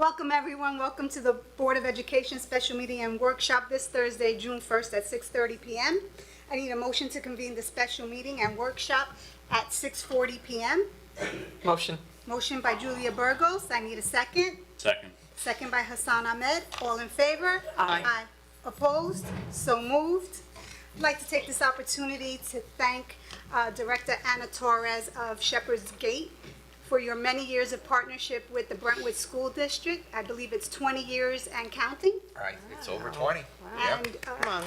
Welcome, everyone. Welcome to the Board of Education Special Meeting and Workshop this Thursday, June 1st at 6:30 p.m. I need a motion to convene the special meeting and workshop at 6:40 p.m. Motion. Motion by Julia Burgos. I need a second. Second. Second by Hassan Ahmed. All in favor? Aye. Opposed? So moved. I'd like to take this opportunity to thank Director Anna Torres of Shepherd's Gate for your many years of partnership with the Brentwood School District. I believe it's 20 years and counting. All right, it's over 20. And Come on.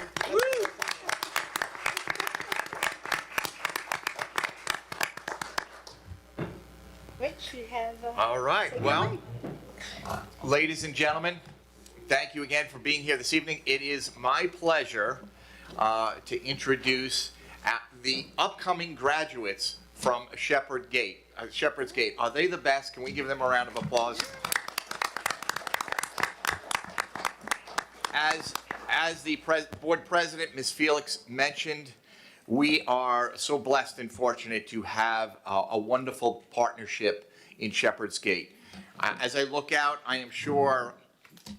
Rich, you have... All right, well, ladies and gentlemen, thank you again for being here this evening. It is my pleasure to introduce the upcoming graduates from Shepherd's Gate. Are they the best? Can we give them a round of applause? As the board president, Ms. Felix, mentioned, we are so blessed and fortunate to have a wonderful partnership in Shepherd's Gate. As I look out, I am sure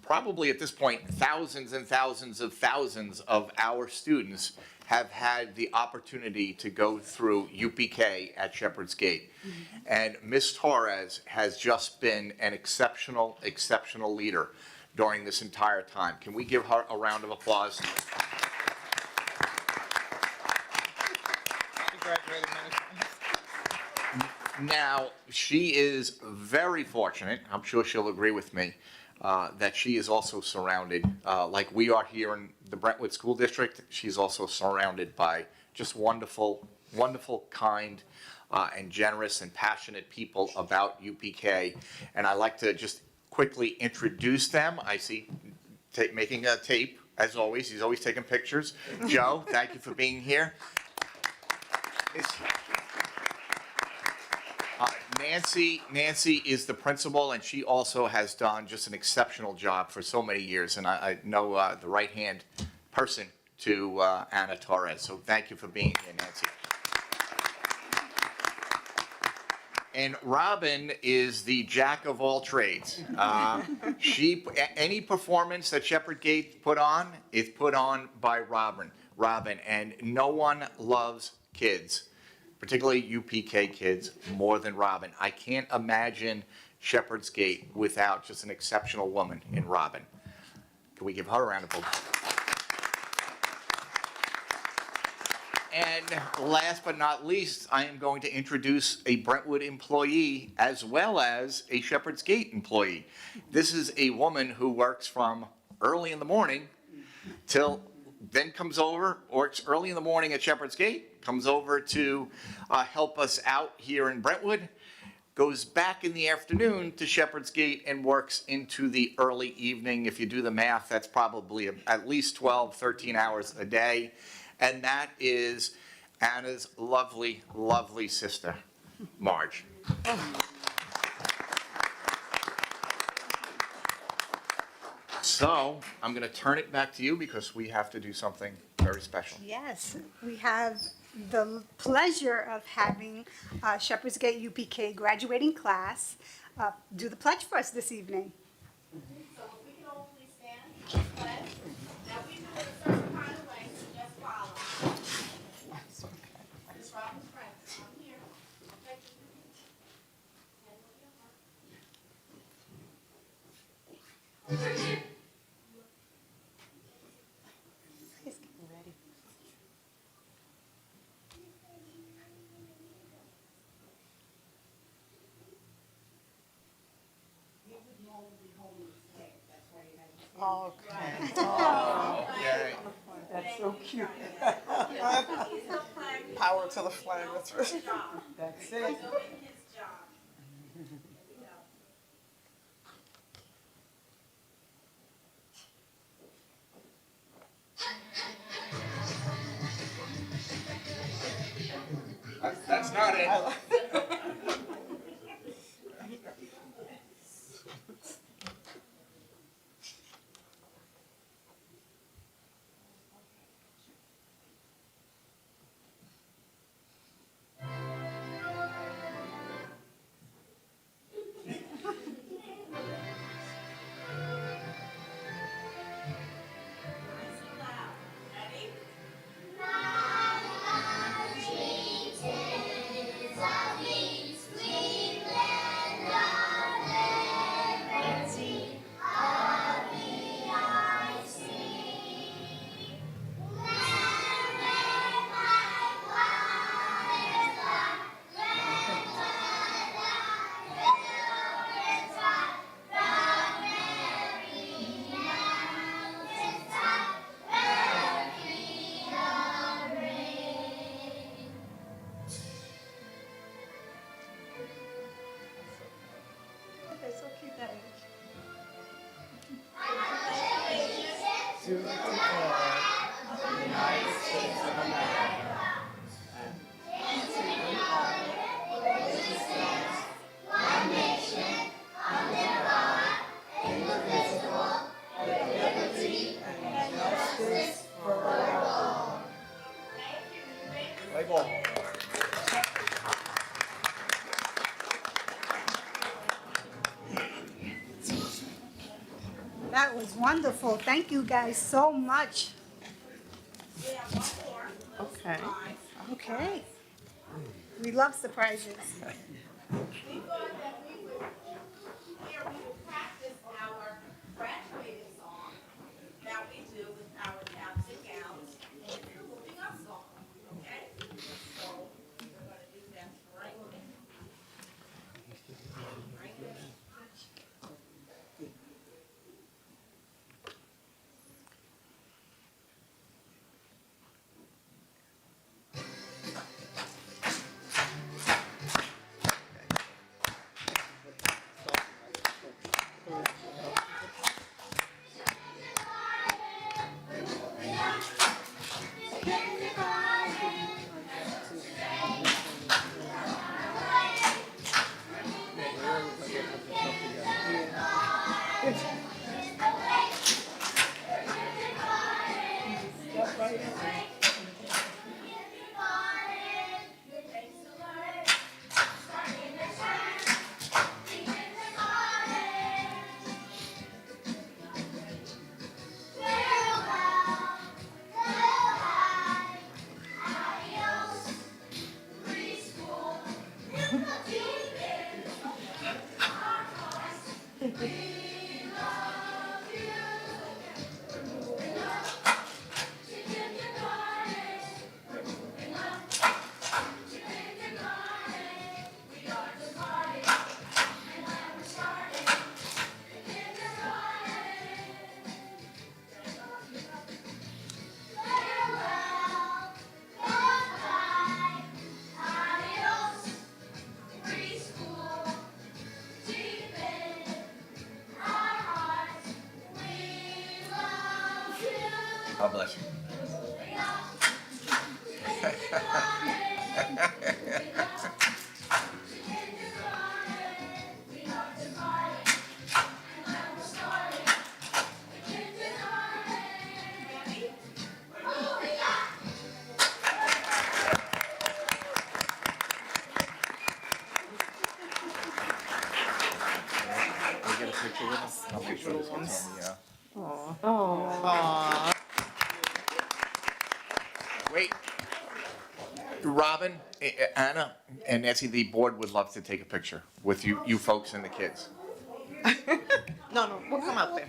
probably at this point, thousands and thousands of our students have had the opportunity to go through UPK at Shepherd's Gate. And Ms. Torres has just been an exceptional leader during this entire time. Can we give her a round of applause? She graduated many times. Now, she is very fortunate, I'm sure she'll agree with me, that she is also surrounded, like we are here in the Brentwood School District, she's also surrounded by just wonderful, kind, and generous and passionate people about UPK. And I'd like to just quickly introduce them. I see making a tape, as always. He's always taking pictures. Joe, thank you for being here. Nancy is the principal, and she also has done just an exceptional job for so many years, and I know the right-hand person to Anna Torres, so thank you for being here, Nancy. And Robin is the jack of all trades. Any performance that Shepherd Gate put on, it's put on by Robin, and no one loves kids, particularly UPK kids, more than Robin. I can't imagine Shepherd's Gate without just an exceptional woman in Robin. Can we give her a round of applause? And last but not least, I am going to introduce a Brentwood employee as well as a Shepherd's Gate employee. This is a woman who works from early in the morning till then comes over, works early in the morning at Shepherd's Gate, comes over to help us out here in Brentwood, goes back in the afternoon to Shepherd's Gate and works into the early evening. If you do the math, that's probably at least 12, 13 hours a day. And that is Anna's lovely sister, Marge. So I'm going to turn it back to you because we have to do something very special. Yes, we have the pleasure of having Shepherd's Gate UPK graduating class do the pledge for us this evening. So if we can all please stand, pledge. Now we do it a certain kind of way, so just follow. Ms. Robbins, friends, I'm here. I'll take you. And look at her. He's getting ready. Okay. Yay. That's so cute. It's the flag. Power to the flag. That's right. Good job. That's it. So in his job. There we go. That's not it. to the flag of the United States of America, and to the republic which stands one nation under God, indivisible, with liberty and justice for all. Play ball. That was wonderful. Thank you guys so much. Okay. Okay. We love surprises. We thought that we would practice our graduating song that we do with our caps and gowns and the moving up song, okay? So we're gonna do that right now. God bless you. Can we get a picture with him? I'll make sure this gets on the, Wait. Robin, Anna, and Nancy, the board would love to take a picture with you folks and the kids. No, we'll come out there.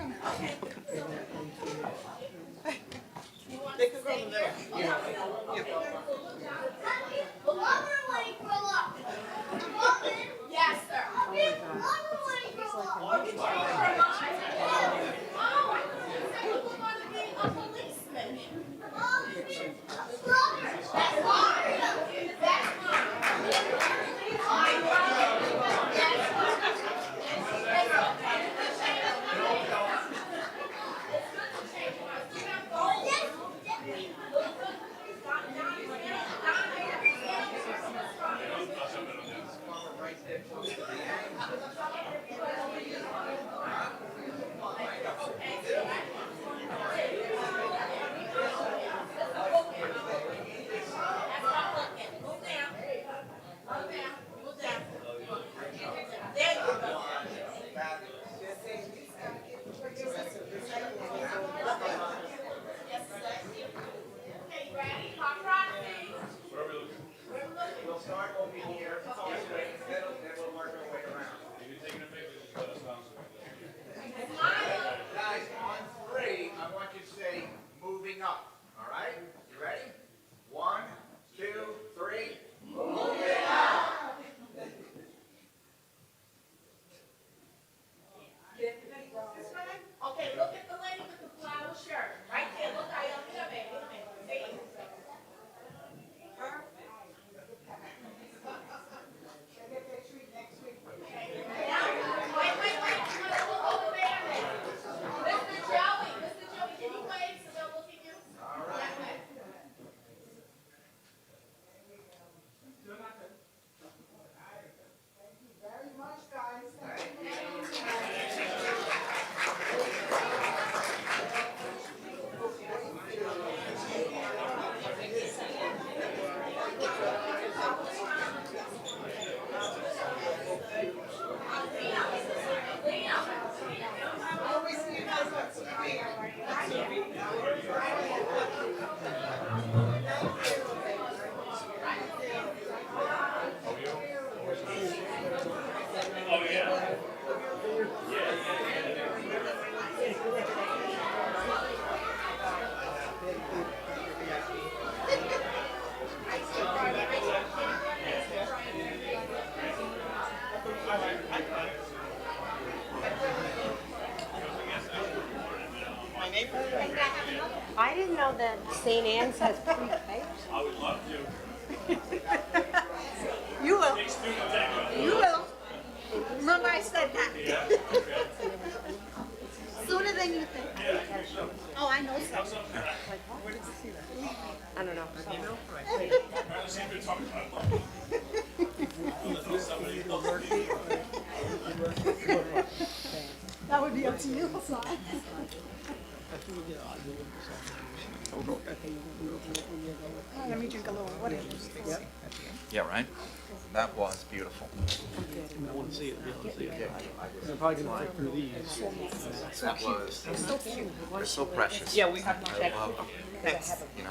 They can go in there. Yes, sir. A policeman. That's fine. That's fine. I didn't know that St. Anne's has pre-K. I would love to. You will. Take student tango. You will. Remember I said that. Sooner than you think. Oh, I know so. I don't know. That would be up to you, Hassan. Let me drink a little water. Yeah, right? That was beautiful. I want to see it, be able to see it. I'm probably gonna flip through these. That was, they're so precious. Yeah, we have to check. Thanks. You know,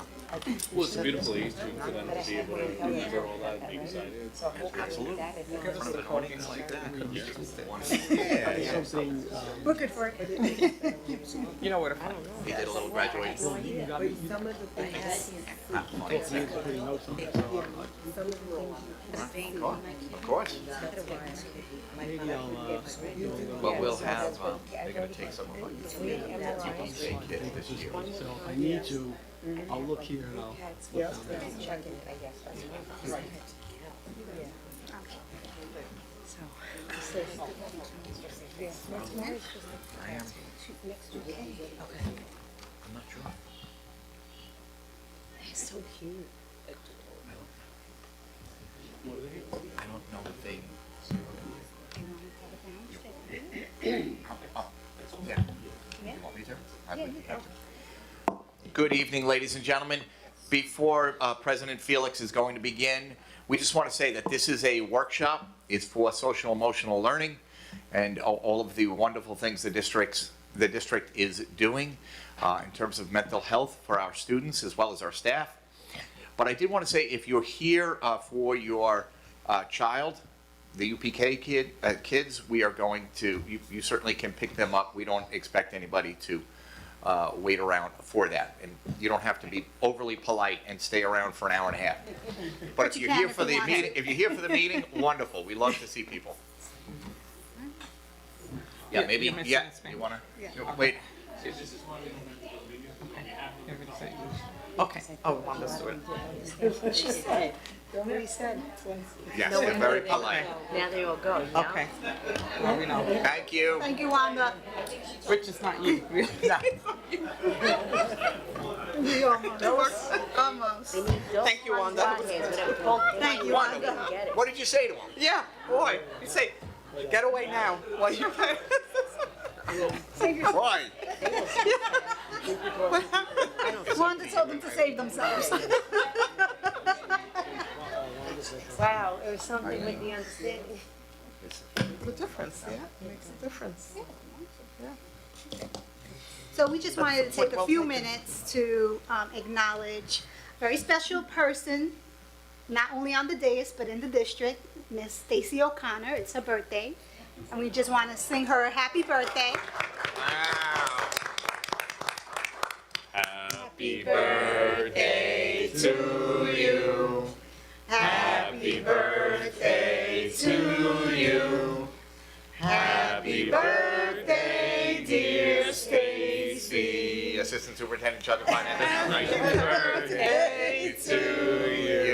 Well, it's a beautiful age for them to be able to remember all that and be excited. absolutely. In front of an audience like that. Something, We're good for it. You know where to find He did a little graduation. you got it, you pretty know something, Of course. maybe I'll, But we'll have, they're gonna take some of my People's Day kids this year. so I need to, I'll look here and I'll look down there. I am. I'm not sure. So cute. I don't know if they. Oh, yeah. You want me to? I would be happy. Good evening, ladies and gentlemen. Before President Felix is going to begin, we just want to say that this is a workshop. It's for social emotional learning and all of the wonderful things the district is doing in terms of mental health for our students as well as our staff. But I did want to say, if you're here for your child, the UPK kids, we are going to, you certainly can pick them up. We don't expect anybody to wait around for that. And you don't have to be overly polite and stay around for an hour and a half. But if you you're can here if for you the want. meeting, if you're here for the meeting, wonderful. We love to see people. Yeah, maybe, you're missing yeah, this thing. you wanna, wait. Okay. Oh, Wanda's doing it. She said. What he said. Yes, they're very polite. Now they all go, yeah? Okay. Well, we know. Thank you. Thank you, Wanda. Which is not you, really. We almost. Almost. They need those Thank you, ones Wanda. on here, whatever. Both Thank you, Wanda. Wanda. Get it. What did you say to him? Yeah, boy. You say, get away now. While you're Why? What happened? Wanda told them to save themselves. Wow, it was something with the understanding. The difference, yeah. Makes a difference. So we just wanted to take a few minutes to acknowledge a very special person, not only on the dais, but in the district, Miss Stacy O'Connor. It's her birthday. And we just want to sing her a happy birthday. Wow. Happy birthday to you. Happy birthday to you. Happy birthday, dear Stacy. Assistant Superintendent Charge of Finance. Happy birthday to you.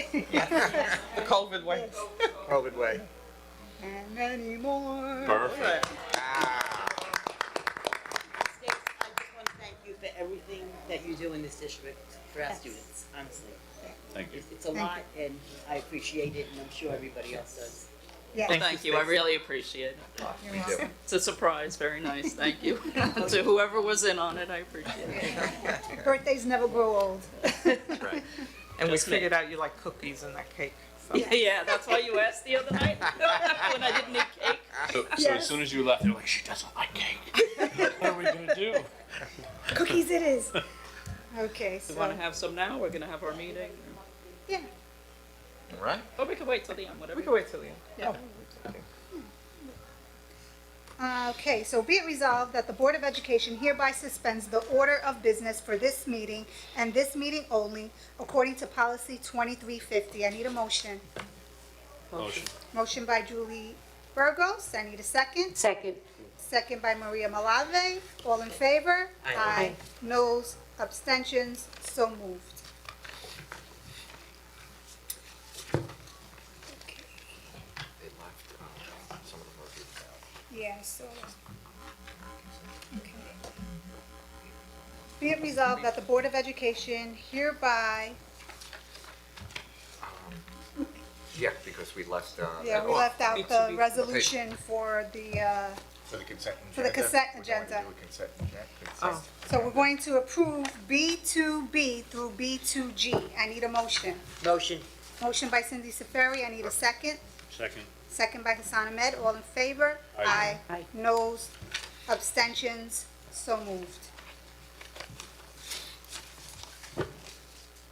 The COVID way. COVID way. And many more. Perfect. Ah. Stace, I just want to thank you for everything that you do in this district for our students, honestly. Thank you. It's a lot, and I appreciate it, and I'm sure everybody else does. Yeah. Thank you, I really appreciate it. We do. It's a surprise, very nice, thank you. To whoever was in on it, I appreciate it. Birthdays never grow old. That's right. And we Just me. figured out you like cookies and that cake. So. Yeah, that's why you asked the other night, when I didn't eat cake. So as soon as you left, they're like, she doesn't like cake. What are we gonna do? Cookies it is. Okay, We wanna so, have some now, we're gonna have our meeting. yeah. All right. Or we can wait till the end, whatever. We can wait till the end. Yeah. Okay, so be it resolved that the Board of Education hereby suspends the order of business for this meeting and this meeting only, according to policy 2350. I need a motion. Motion. Motion by Julie Burgos. I need a second. Second. Second by Maria Malave. All in favor? Aye. Noes, abstentions, so moved. Okay. Yeah, so. Okay. Be it resolved that the Board of Education hereby, Yeah, because we left, yeah, we left out the resolution for the, For the consent agenda. For the consent We're going to agenda. do a consent agenda. so we're going to approve B2B through B2G. I need a motion. Motion. Motion by Cindy Safari, I need a second. Second. Second by Hassan Ahmed, all in favor? Aye. Aye. Noes, abstentions, so moved.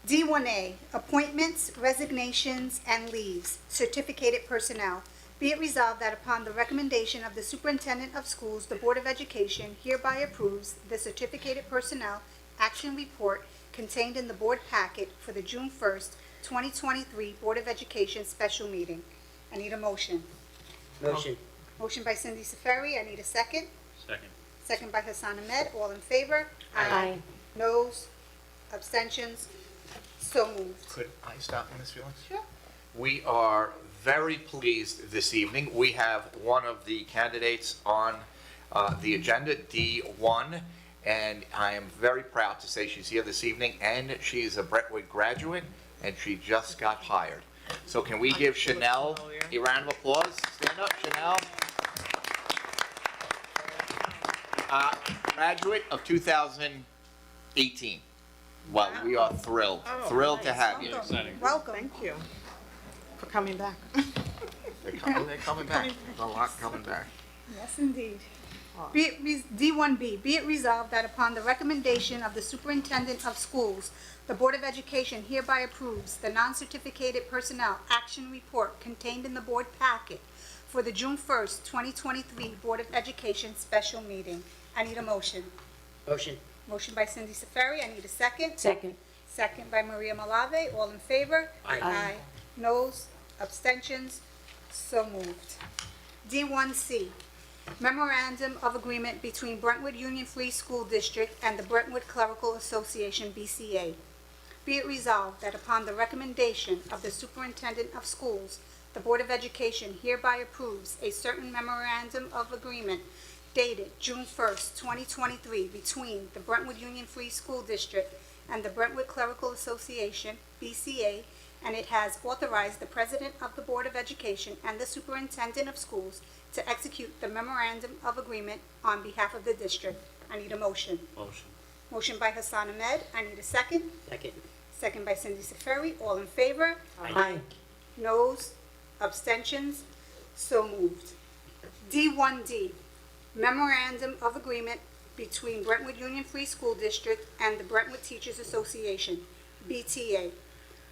D1A, appointments, resignations, and leaves, certificated personnel. Be it resolved that upon the recommendation of the Superintendent of Schools, the Board of Education hereby approves the certificated personnel action report contained in the board packet for the June 1st, 2023 Board of Education special meeting. I need a motion. Motion. Motion by Cindy Safari, I need a second. Second. Second by Hassan Ahmed, all in favor? Aye. Noes, abstentions, so moved. Could I stop you, Ms. Felix? Sure. We are very pleased this evening. We have one of the candidates on the agenda, D1, and I am very proud to say she's here this evening, and she's a Brentwood graduate, and she just got hired. So can we give Chanel a round of applause? Stand up, Chanel. Graduate of 2018. Well, we are thrilled to have you. Exciting. Welcome. Thank you for coming back. They're coming back. There's a lot coming back. Yes, indeed. D1B, be it resolved that upon the recommendation of the Superintendent of Schools, the Board of Education hereby approves the non-certificated personnel action report contained in the board packet for the June 1st, 2023 Board of Education special meeting. I need a motion. Motion. Motion by Cindy Safari, I need a second. Second. Second by Maria Malave, all in favor? Aye. Noes, abstentions, so moved. D1C, memorandum of agreement between Brentwood Union Free School District and the Brentwood Clerical Association, BCA. Be it resolved that upon the recommendation of the Superintendent of Schools, the Board of Education hereby approves a certain memorandum of agreement dated June 1st, 2023, between the Brentwood Union Free School District and the Brentwood Clerical Association, BCA, and it has authorized the President of the Board of Education and the Superintendent of Schools to execute the memorandum of agreement on behalf of the district. I need a motion. Motion. Motion by Hassan Ahmed. I need a second. Second. Second by Cindy Safari. All in favor? Aye. Noes, abstentions, so moved. D1D, memorandum of agreement between Brentwood Union Free School District and the Brentwood Teachers Association, BTA.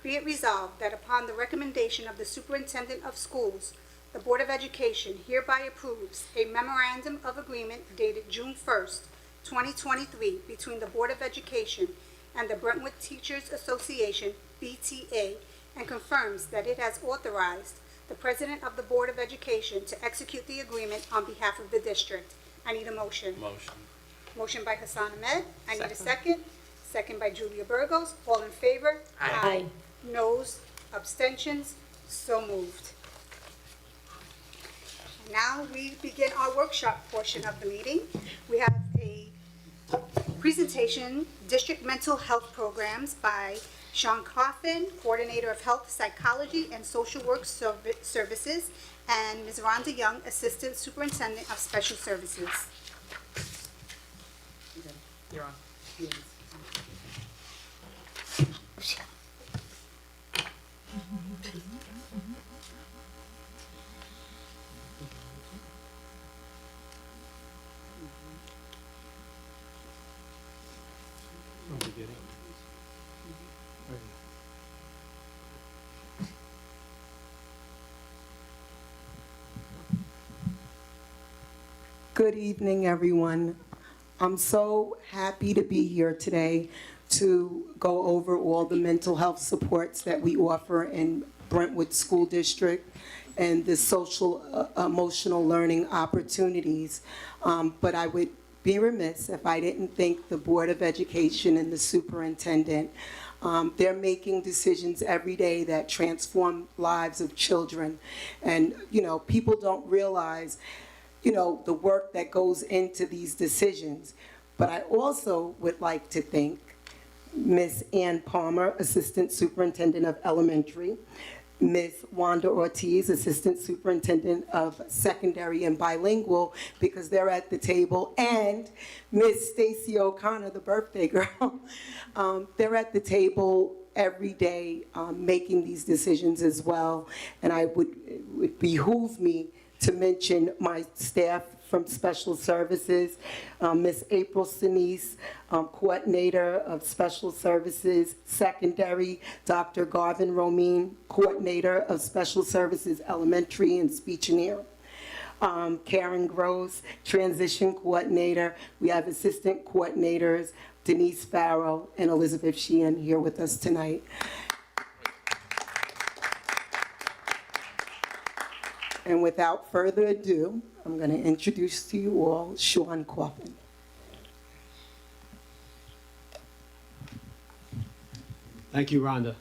Be it resolved that upon the recommendation of the Superintendent of Schools, the Board of Education hereby approves a memorandum of agreement dated June 1st, 2023, between the Board of Education and the Brentwood Teachers Association, BTA, and confirms that it has authorized the President of the Board of Education to execute the agreement on behalf of the district. I need a motion. Motion. Motion by Hassan Ahmed. I need a second. Second by Julia Burgos. All in favor? Aye. Noes, abstentions, so moved. Now we begin our workshop portion of the meeting. We have a presentation, District Mental Health Programs by Sean Coffin, Coordinator of Health Psychology and Social Work Services, and Ms. Rhonda Young, Assistant Superintendent of Special Services. You're on. Good evening, everyone. I'm so happy to be here today to go over all the mental health supports that we offer in Brentwood School District. and the social emotional learning opportunities. But I would be remiss if I didn't thank the Board of Education and the superintendent. They're making decisions every day that transform lives of children. And, you know, people don't realize, you know, the work that goes into these decisions. But I also would like to thank Ms. Ann Palmer, Assistant Superintendent of Elementary, Ms. Wanda Ortiz, Assistant Superintendent of Secondary and Bilingual, because they're at the table, and Ms. Stacy O'Connor, the birthday girl. They're at the table every day making these decisions as well. And it would behoove me to mention my staff from Special Services, Ms. April Sinise, Coordinator of Special Services Secondary, Dr. Garvin Romine, Coordinator of Special Services Elementary and Speech and Hearing. Karen Gross, Transition Coordinator. We have Assistant Coordinators, Denise Farrow and Elizabeth Sheehan here with us tonight. And without further ado, I'm going to introduce to you all Sean Coffin. Thank you, Rhonda.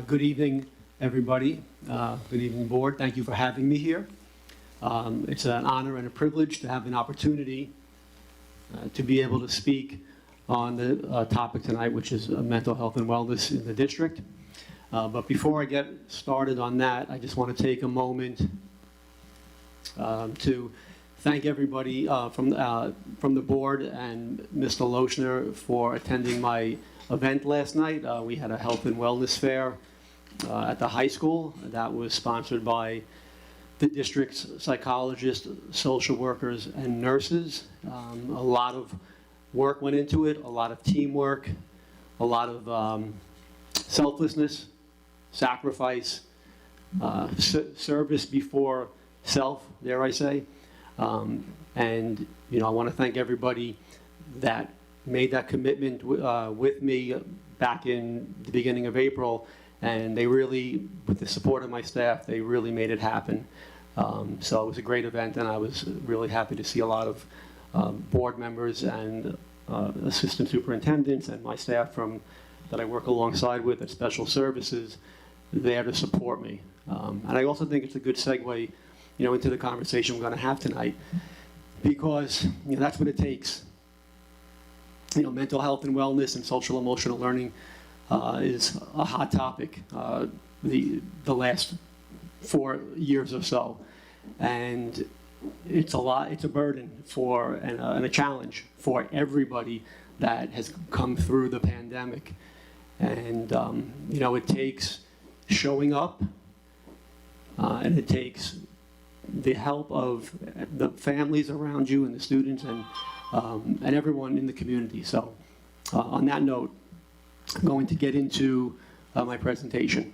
Good evening, everybody. Good evening, board. Thank you for having me here. It's an honor and a privilege to have an opportunity to be able to speak on the topic tonight, which is mental health and wellness in the district. But before I get started on that, I just want to take a moment to thank everybody from the board and Mr. Lochner for attending my event last night. We had a health and wellness fair at the high school that was sponsored by the district's psychologists, social workers, and nurses. A lot of work went into it, a lot of teamwork, a lot of selflessness, sacrifice, service before self, dare I say. And, you know, I want to thank everybody that made that commitment with me back in the beginning of April. And they really, with the support of my staff, they really made it happen. So it was a great event, and I was really happy to see a lot of board members and assistant superintendents and my staff that I work alongside with at Special Services there to support me. And I also think it's a good segue, you know, into the conversation we're going to have tonight, because, you know, that's what it takes. You know, mental health and wellness and social emotional learning is a hot topic the last 4 years or so, and it's a burden for and a challenge for everybody that has come through the pandemic. And you know, it takes showing up, and it takes the help of the families around you and the students and everyone in the community. So on that note, I'm going to get into my presentation.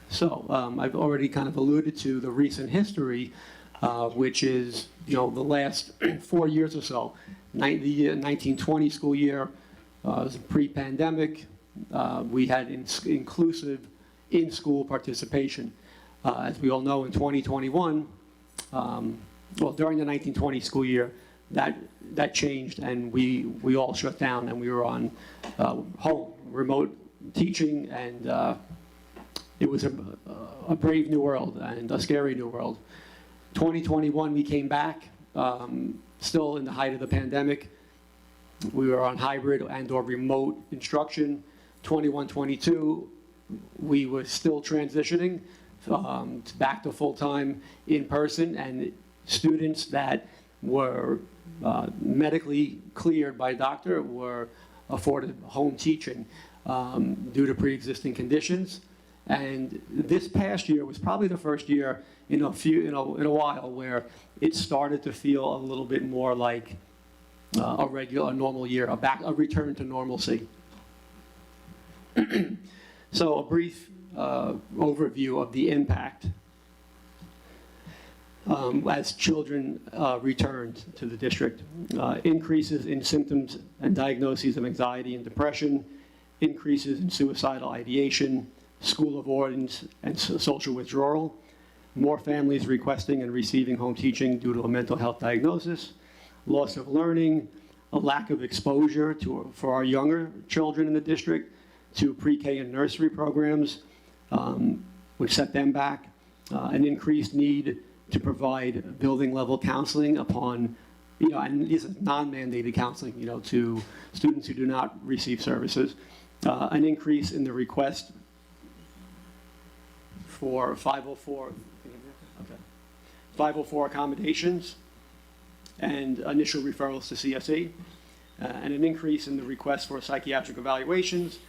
So I've already kind of alluded to the recent history, which is, you know, the last 4 years or so. The 1920 school year was pre-pandemic. We had inclusive in-school participation. As we all know, in 2021, well, during the 1920 school year, that changed, and we all shut down, and we were on home remote teaching, and it was a brave new world and a scary new world. 2021, we came back, still in the height of the pandemic. We were on hybrid and/or remote instruction. 21-22, we were still transitioning back to full-time in-person, and students that were medically cleared by a doctor were afforded home teaching due to pre-existing conditions. And this past year was probably the first year in a while where it started to feel a little bit more like a normal year, a return to normalcy. So a brief overview of the impact as children returned to the district. Increases in symptoms and diagnoses of anxiety and depression, increases in suicidal ideation, school avoidance, and social withdrawal, more families requesting and receiving home teaching due to a mental health diagnosis, loss of learning, a lack of exposure for our younger children in the district to pre-K and nursery programs, which set them back, an increased need to provide building level counseling upon, and this is non-mandated counseling, to students who do not receive services, an increase in the request for 504 accommodations and initial referrals to CSE, and an increase in the request for psychiatric evaluations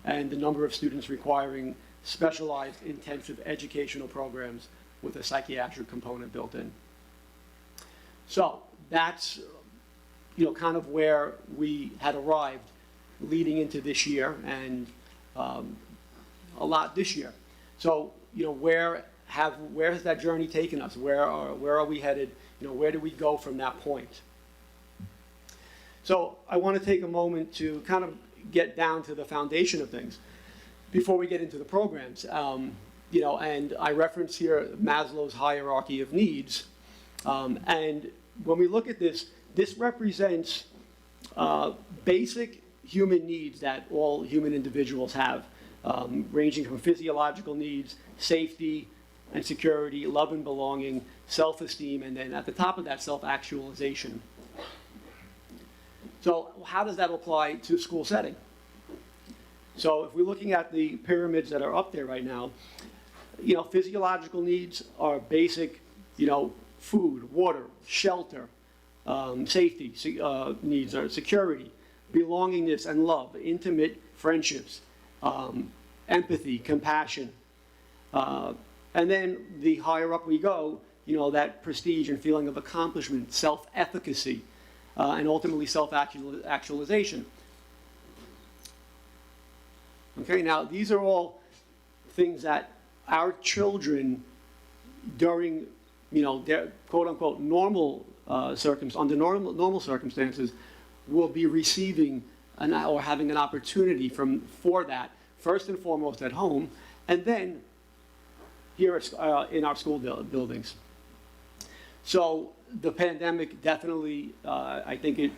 and the number of students requiring specialized intensive educational programs with a psychiatric component built in. So that's, kind of where we had arrived leading into this year, and a lot this year. So, where has that journey taken us? Where are we headed? Where do we go from that point? So I want to take a moment to kind of get down to the foundation of things before we get into the programs. And I reference here Maslow's hierarchy of needs. And when we look at this represents basic human needs that all human individuals have, ranging from physiological needs, safety and security, love and belonging, self-esteem, and then at the top of that, self-actualization. So how does that apply to a school setting? So if we're looking at the pyramids that are up there right now, physiological needs are basic, food, water, shelter, safety needs are security, belongingness and love, intimate friendships, empathy, compassion. And then the higher up we go, that prestige and feeling of accomplishment, self-efficacy, and ultimately self-actualization. Okay, now these are all things that our children during, their quote-unquote normal under normal circumstances will be receiving or having an opportunity for that, first and foremost at home, and then here in our school buildings. So the pandemic definitely, I think it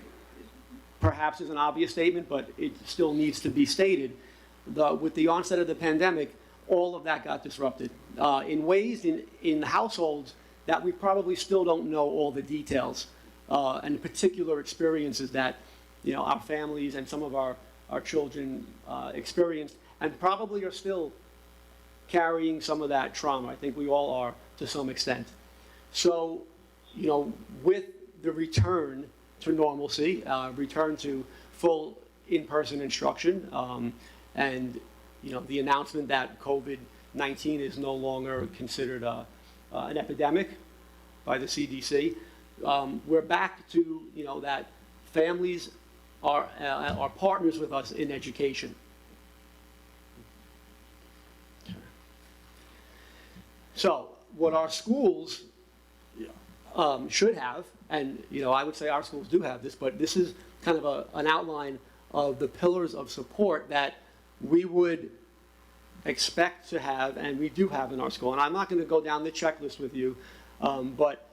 perhaps is an obvious statement, but it still needs to be stated. With the onset of the pandemic, all of that got disrupted in ways in households that we probably still don't know all the details and particular experiences that our families and some of our children experienced, and probably are still carrying some of that trauma. I think we all are to some extent. So, with the return to normalcy, return to full in-person instruction, and the announcement that COVID-19 is no longer considered an epidemic by the CDC, we're back to that families are partners with us in education. So what our schools should have, and I would say our schools do have this, but this is kind of an outline of the pillars of support that we would expect to have, and we do have in our school. And I'm not going to go down the checklist with you, but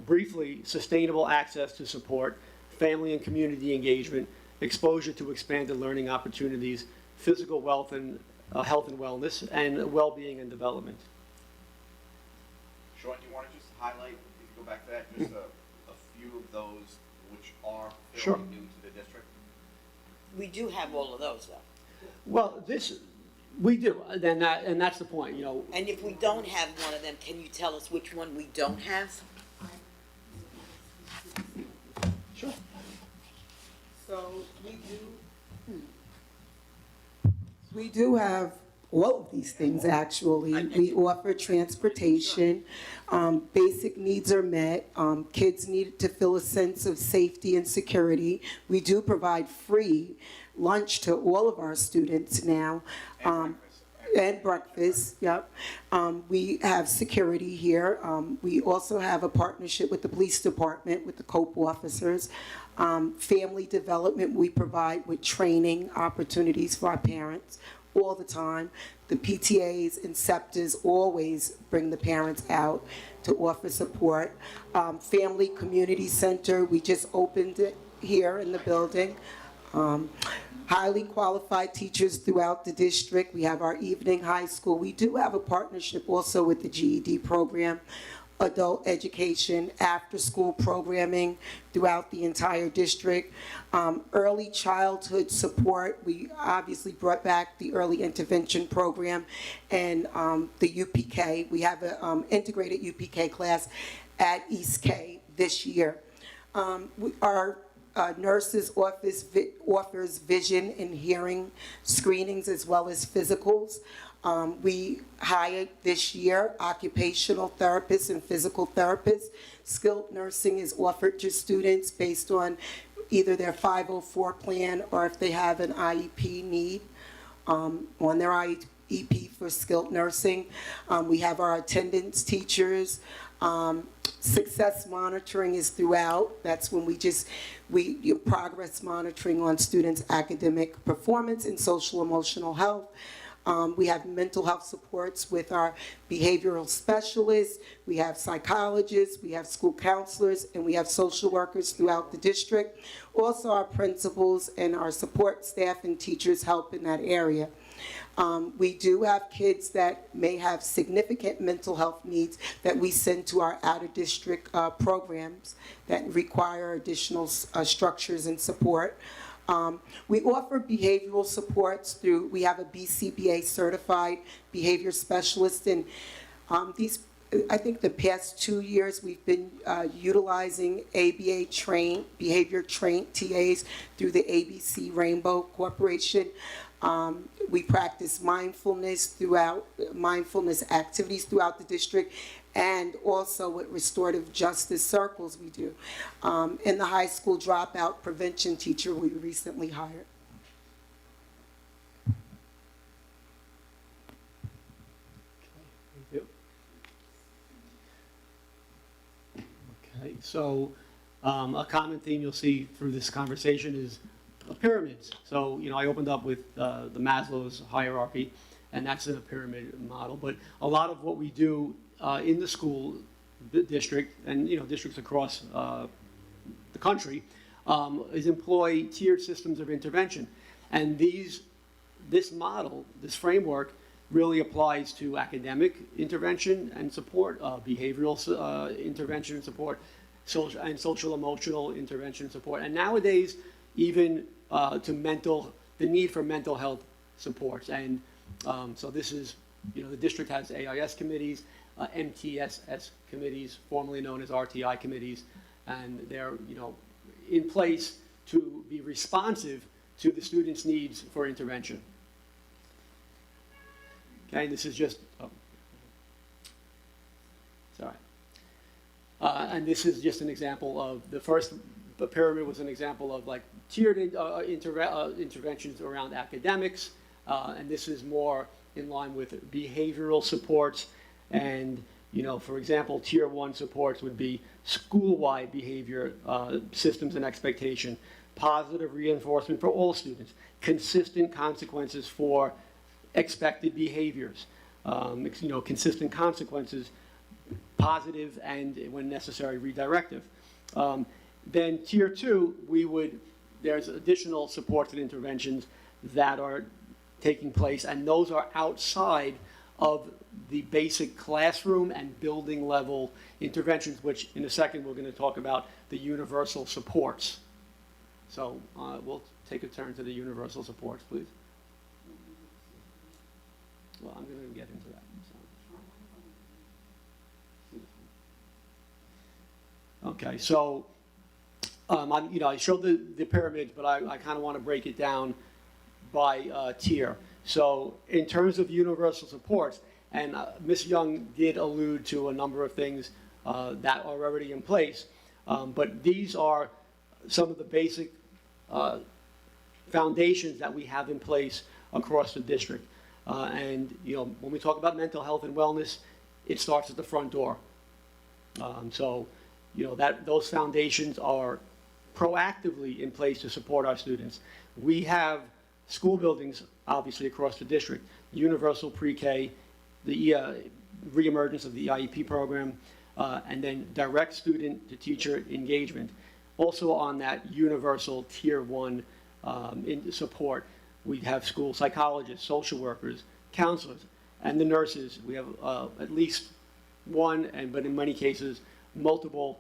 briefly, sustainable access to support, family and community engagement, exposure to expanded learning opportunities, physical health and wellness, and well-being and development. Sean, do you want to just highlight, if you go back to that, just a few of those which are fairly new to the district? We do have all of those, though. Well, we do, and that's the point, And if we don't have one of them, can you tell us which one we don't have? Sure. So we do have all of these things, actually. We offer transportation. Basic needs are met. Kids need to feel a sense of safety and security. We do provide free lunch to all of our students now. And breakfast, yep. We have security here. We also have a partnership with the police department, with the COPE officers. Family development, we provide with training opportunities for our parents all the time. The PTAs and SEPTAs always bring the parents out to offer support. Family Community Center, we just opened it here in the building. Highly qualified teachers throughout the district. We have our evening high school. We do have a partnership also with the GED program, adult education, after-school programming throughout the entire district. Early childhood support, we obviously brought back the early intervention program and the UPK. We have an integrated UPK class at East K this year. Our nurses office offers vision and hearing screenings as well as physicals. We hired this year occupational therapists and physical therapists. Skilled nursing is offered to students based on either their 504 plan or if they have an IEP need on their IEP for skilled nursing. We have our attendance teachers. Success monitoring is throughout. That's when we progress monitoring on students' academic performance and social emotional health. We have mental health supports with our behavioral specialists. We have psychologists, we have school counselors, and we have social workers throughout the district. Also, our principals and our support staff and teachers help in that area. We do have kids that may have significant mental health needs that we send to our out-of-district programs that require additional structures and support. We offer behavioral supports through, we have a BCBA certified behavior specialist, and I think the past 2 years we've been utilizing ABA trained, behavior trained TAs through the ABC Rainbow Corporation. We practice mindfulness activities throughout the district, and also with restorative justice circles we do. And the high school dropout prevention teacher we recently hired. Thank you. Okay, so a common theme you'll see through this conversation is pyramids. So, I opened up with the Maslow's hierarchy, and that's in a pyramid model. But a lot of what we do in the school district, and districts across the country, is employ tiered systems of intervention. And this model, this framework, really applies to academic intervention and support, behavioral intervention and support, social emotional intervention and support. And nowadays, even to the need for mental health supports. And so this is, the district has AIS committees, MTSS committees, formerly known as RTI committees, and they're, in place to be responsive to the students' needs for intervention. Okay, this is just, sorry. And this is just an example of the first. The pyramid was an example of tiered interventions around academics, and this is more in line with behavioral supports. And, for example, tier 1 supports would be school-wide behavior systems and expectation, positive reinforcement for all students, consistent consequences for expected behaviors, consistent consequences, positive and, when necessary, redirective. Then tier 2, there's additional supports and interventions that are taking place, and those are outside of the basic classroom and building level interventions, which in a second we're going to talk about the universal supports. So we'll take a turn to the universal supports, please. Well, I'm going to get into that. Okay, so I showed the pyramids, but I kind of want to break it down by tier. So in terms of universal supports, and Ms. Young did allude to a number of things that are already in place, but these are some of the basic foundations that we have in place across the district. And when we talk about mental health and wellness, it starts at the front door. So those foundations are proactively in place to support our students. We have school buildings, obviously, across the district, universal pre-K, the reemergence of the IEP program, and then direct student-to-teacher engagement. Also on that universal Tier 1 in support, we have school psychologists, social workers, counselors, and the nurses. We have at least one, but in many cases, multiple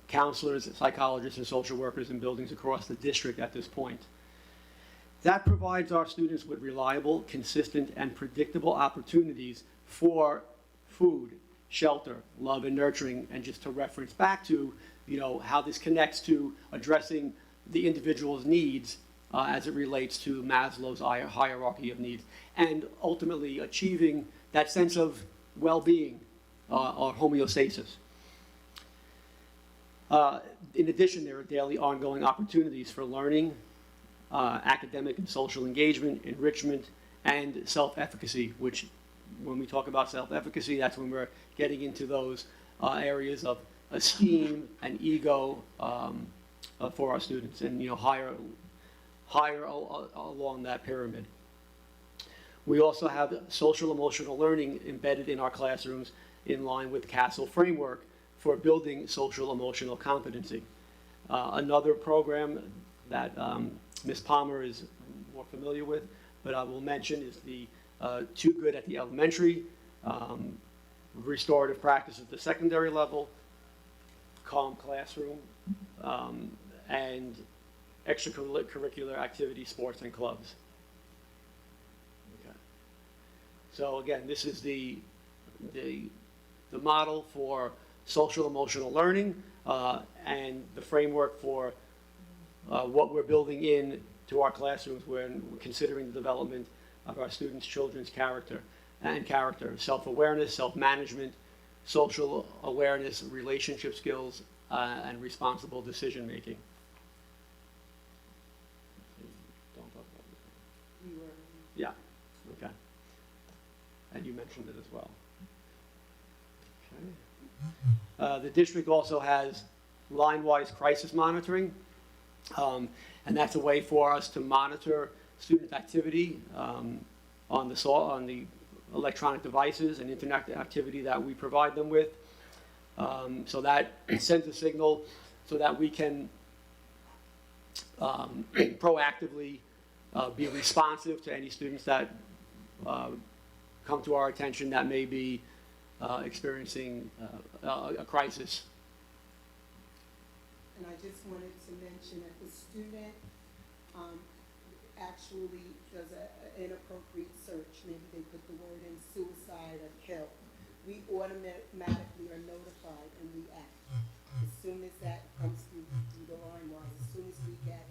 counselors, psychologists, and social workers in buildings across the district at this point. That provides our students with reliable, consistent, and predictable opportunities for food, shelter, love, and nurturing, and just to reference back to, how this connects to addressing the individual's needs as it relates to Maslow's hierarchy of needs, and ultimately achieving that sense of well-being or homeostasis. In addition, there are daily ongoing opportunities for learning, academic and social engagement, enrichment, and self-efficacy, which when we talk about self-efficacy, that's when we're getting into those areas of esteem and ego for our students, and higher along that pyramid. We also have social emotional learning embedded in our classrooms in line with CASEL framework for building social emotional competency. Another program that Ms. Palmer is more familiar with, but I will mention, is the Too Good at the elementary, restorative practice at the secondary level, calm classroom, and extracurricular activities, sports, and clubs. Okay. So again, this is the model for social emotional learning and the framework for what we're building in to our classrooms when considering the development of our students' children's character, self-awareness, self-management, social awareness, relationship skills, and responsible decision-making. Don't talk about this. Yeah, okay. And you mentioned it as well. Okay. The district also has line-wise crisis monitoring, and that's a way for us to monitor student activity on the electronic devices and internet activity that we provide them with. So that sends a signal so that we can proactively be responsive to any students that come to our attention that may be experiencing a crisis. And I just wanted to mention if a student actually does an inappropriate search, maybe they put the word in suicide or kill, we automatically are notified and we act. As soon as that comes through the line, as soon as we get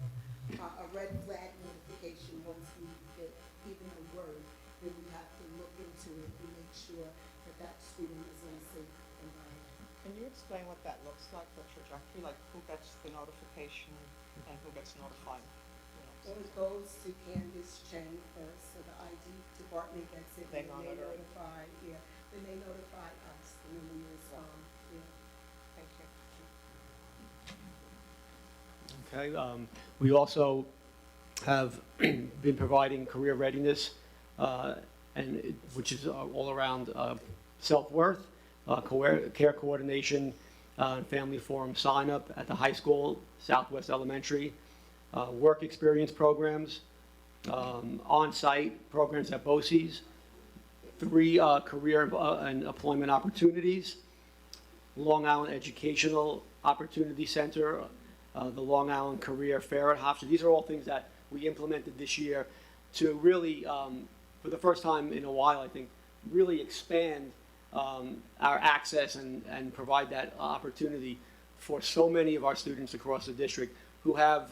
a red flag notification, once we get even a word, then we have to look into it and make sure that that student is in a safe environment. Can you explain what that looks like, the trajectory, like who gets the notification and who gets notified? Well, it goes to Candace Chang first, so the ID department gets it, They and then they notify, then they notify us, and then we respond, Thank you. Okay. We also have been providing career readiness, which is all around self-worth, care coordination, family forum sign-up at the high school, Southwest Elementary, work experience programs, on-site programs at BOCES, 3 career and employment opportunities, Long Island Educational Opportunity Center, the Long Island Career Fair at Hofstra. These are all things that we implemented this year to really, for the first time in a while, I think, really expand our access and provide that opportunity for so many of our students across the district who have,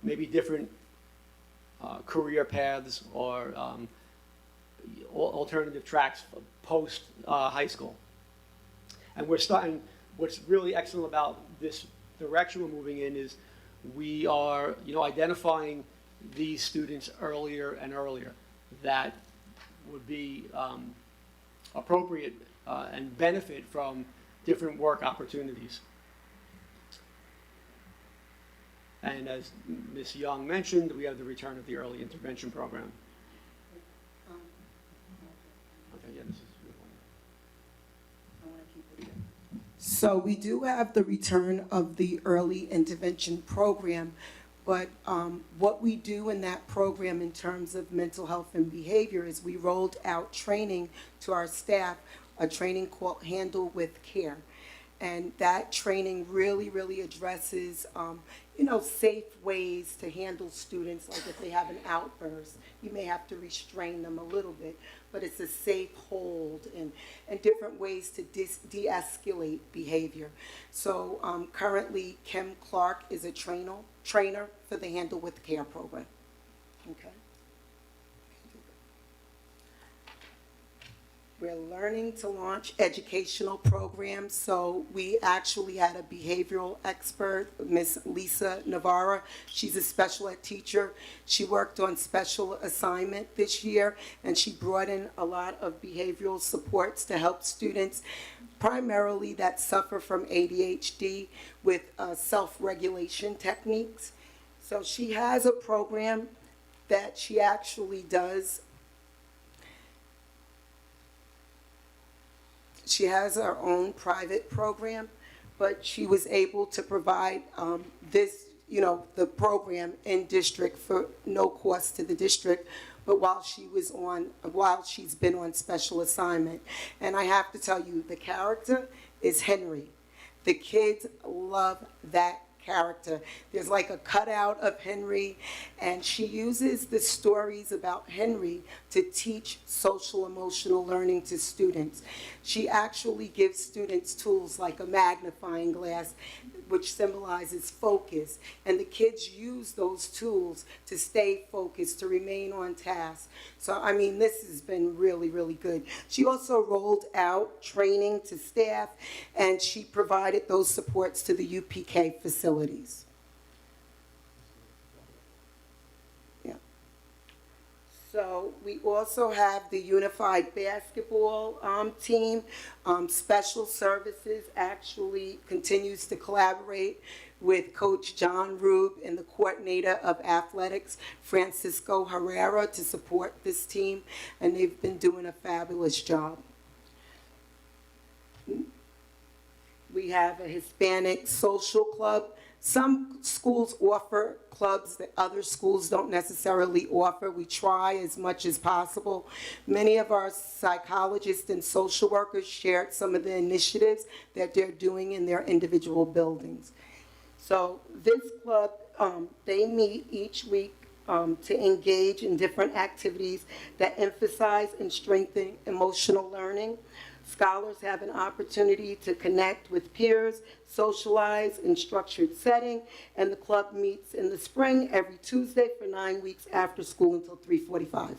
maybe different career paths or alternative tracks post high school. And we're starting, what's really excellent about this direction we're moving in is we are, identifying these students earlier and earlier that would be appropriate and benefit from different work opportunities. And as Ms. Young mentioned, we have the return of the early intervention program. Okay, yeah, this is a good one. So we do have the return of the early intervention program, but what we do in that program in terms of mental health and behavior is we rolled out training to our staff, a training called Handle with Care. And that training really, really addresses, safe ways to handle students. Like if they have an outburst, you may have to restrain them a little bit, but it's a safe hold and different ways to de-escalate behavior. So currently, Kim Clark is a trainer for the Handle with Care program. Okay. We're learning to launch educational programs, so we actually had a behavioral expert, Miss Lisa Navarra. She's a special ed teacher. She worked on special assignment this year, and she brought in a lot of behavioral supports to help students, primarily that suffer from ADHD, with self-regulation techniques. So she has a program that she actually does. She has her own private program, but she was able to provide the program in district for no cost to the district, but while she's been on special assignment. And I have to tell you, the character is Henry. The kids love that character. There's like a cutout of Henry, and she uses the stories about Henry to teach social emotional learning to students. She actually gives students tools like a magnifying glass, which symbolizes focus, and the kids use those tools to stay focused, to remain on task. So, I mean, this has been really, really good. She also rolled out training to staff, and she provided those supports to the UPK facilities. Yeah. So we also have the unified basketball team. Special Services actually continues to collaborate with Coach John Rube and the coordinator of athletics, Francisco Herrera, to support this team, and they've been doing a fabulous job. We have a Hispanic social club. Some schools offer clubs that other schools don't necessarily offer. We try as much as possible. Many of our psychologists and social workers shared some of the initiatives that they're doing in their individual buildings. So this club, they meet each week to engage in different activities that emphasize and strengthen emotional learning. Scholars have an opportunity to connect with peers, socialize in structured setting, and the club meets in the spring every Tuesday for 9 weeks after school until 3:45.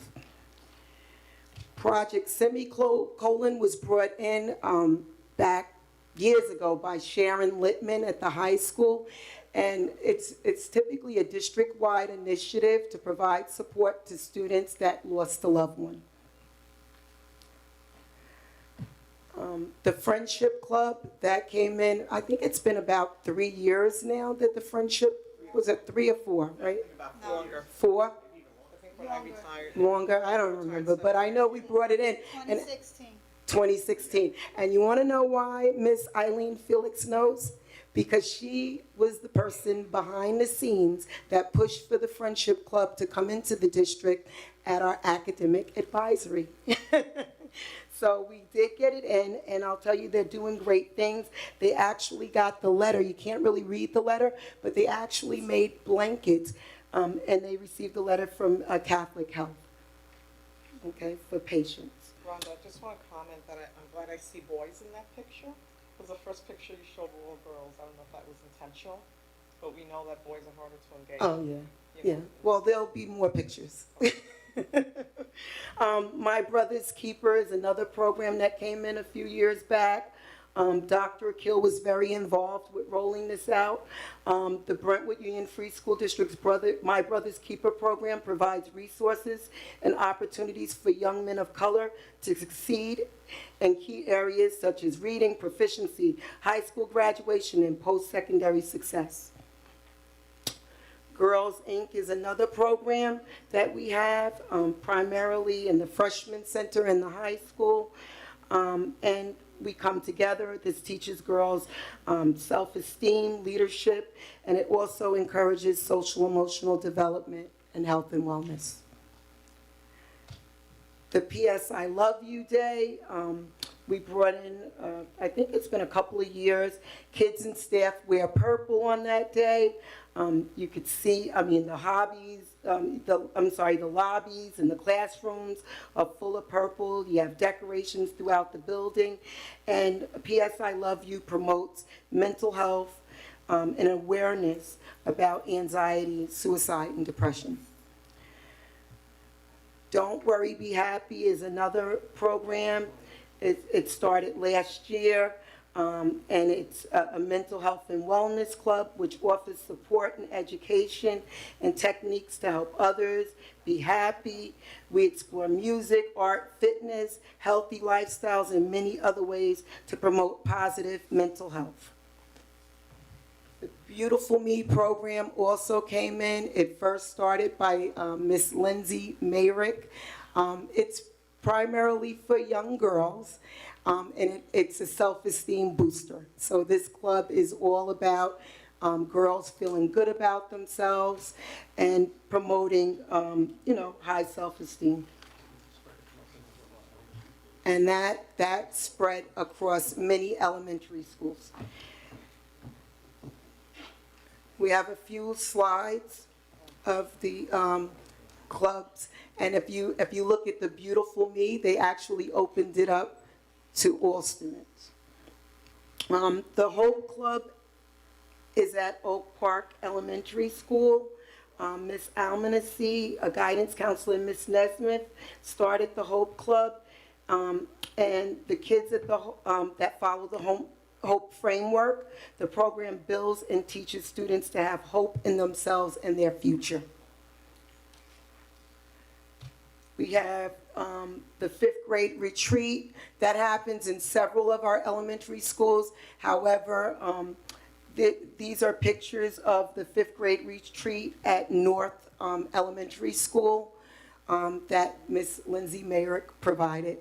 Project Semicolon was brought in back years ago by Sharon Littman at the high school, and it's typically a district-wide initiative to provide support to students that lost a loved one. The Friendship Club, that came in, I think it's been about 3 years now that the Friendship, was it 3 or 4, right? Longer. 4? I think when I retired. Longer, I don't remember, but I know we brought it in. 2016. 2016. And you want to know why Miss Eileen Felix knows? Because she was the person behind the scenes that pushed for the Friendship Club to come into the district at our academic advisory. So we did get it in, and I'll tell you, they're doing great things. They actually got the letter. You can't really read the letter, but they actually made blankets, and they received a letter from Catholic Health, okay, for patients. Rhonda, I just want to comment that I'm glad I see boys in that picture, because the first picture you showed were all girls. I don't know if that was intentional, but we know that boys are harder to engage. Oh, yeah, yeah. Well, there'll be more pictures. My Brother's Keeper is another program that came in a few years back. Dr. Akil was very involved with rolling this out. The Brentwood Union Free School District's My Brother's Keeper program provides resources and opportunities for young men of color to succeed in key areas such as reading, proficiency, high school graduation, and post-secondary success. Girls Inc. is another program that we have, primarily in the freshman center in the high school. And we come together. This teaches girls self-esteem, leadership, and it also encourages social emotional development and health and wellness. The PS I Love You Day, we brought in, I think it's been a couple of years, kids and staff wear purple on that day. You could see, the hobbies, the lobbies and the classrooms are full of purple. You have decorations throughout the building. And PS I Love You promotes mental health and awareness about anxiety, suicide, and depression. Don't Worry, Be Happy is another program. It started last year, and it's a mental health and wellness club which offers support and education and techniques to help others be happy. We explore music, art, fitness, healthy lifestyles, and many other ways to promote positive mental health. The Beautiful Me program also came in. It first started by Miss Lindsay Mayrick. It's primarily for young girls, and it's a self-esteem booster. So this club is all about girls feeling good about themselves and promoting, high self-esteem. And that spread across many elementary schools. We have a few slides of the clubs, and if you look at the Beautiful Me, they actually opened it up to all students. The Hope Club is at Oak Park Elementary School. Miss Almanacee, a guidance counselor, Miss Nesmith, started the Hope Club, and the kids at the that follow the Hope framework. The program builds and teaches students to have hope in themselves and their future. We have the 5th grade retreat that happens in several of our elementary schools. However, these are pictures of the 5th grade retreat at North Elementary School that Miss Lindsay Mayrick provided.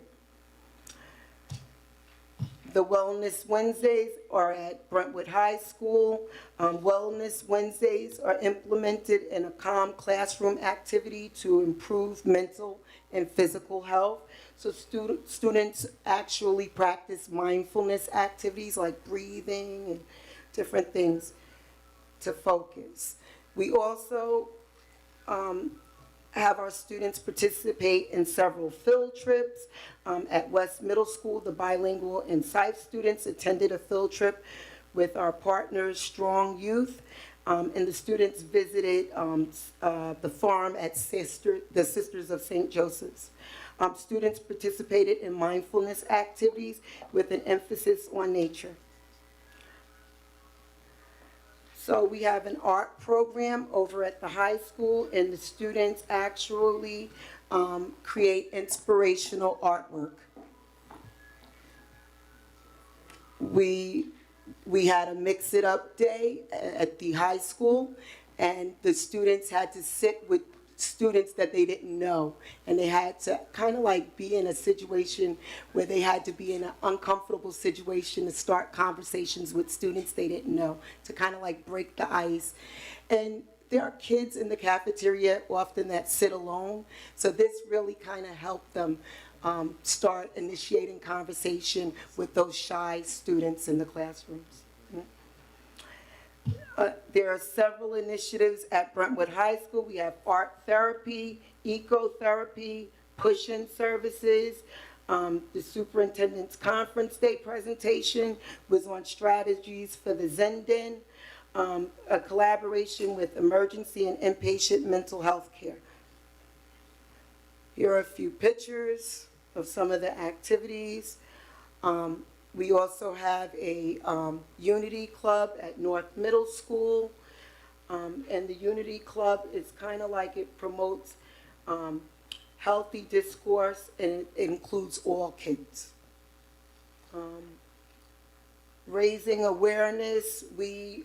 The Wellness Wednesdays are at Brentwood High School. Wellness Wednesdays are implemented in a calm classroom activity to improve mental and physical health. So students actually practice mindfulness activities like breathing and different things to focus. We also have our students participate in several field trips. At West Middle School, the bilingual and sight students attended a field trip with our partners, Strong Youth, and the students visited the farm at the Sisters of St. Joseph's. Students participated in mindfulness activities with an emphasis on nature. So we have an art program over at the high school, and the students actually create inspirational artwork. We had a Mix It Up day at the high school, and the students had to sit with students that they didn't know, and they had to kind of like be in a situation where they had to be in an uncomfortable situation to start conversations with students they didn't know, to kind of like break the ice. And there are kids in the cafeteria often that sit alone, so this really kind of helped them start initiating conversation with those shy students in the classrooms. There are several initiatives at Brentwood High School. We have art therapy, ecotherapy, push-in services. The superintendent's conference day presentation was on strategies for the Zenden, a collaboration with emergency and inpatient mental health care. Here are a few pictures of some of the activities. We also have a Unity Club at North Middle School. And the Unity Club is kind of like it promotes healthy discourse, and it includes all kids. Raising awareness, we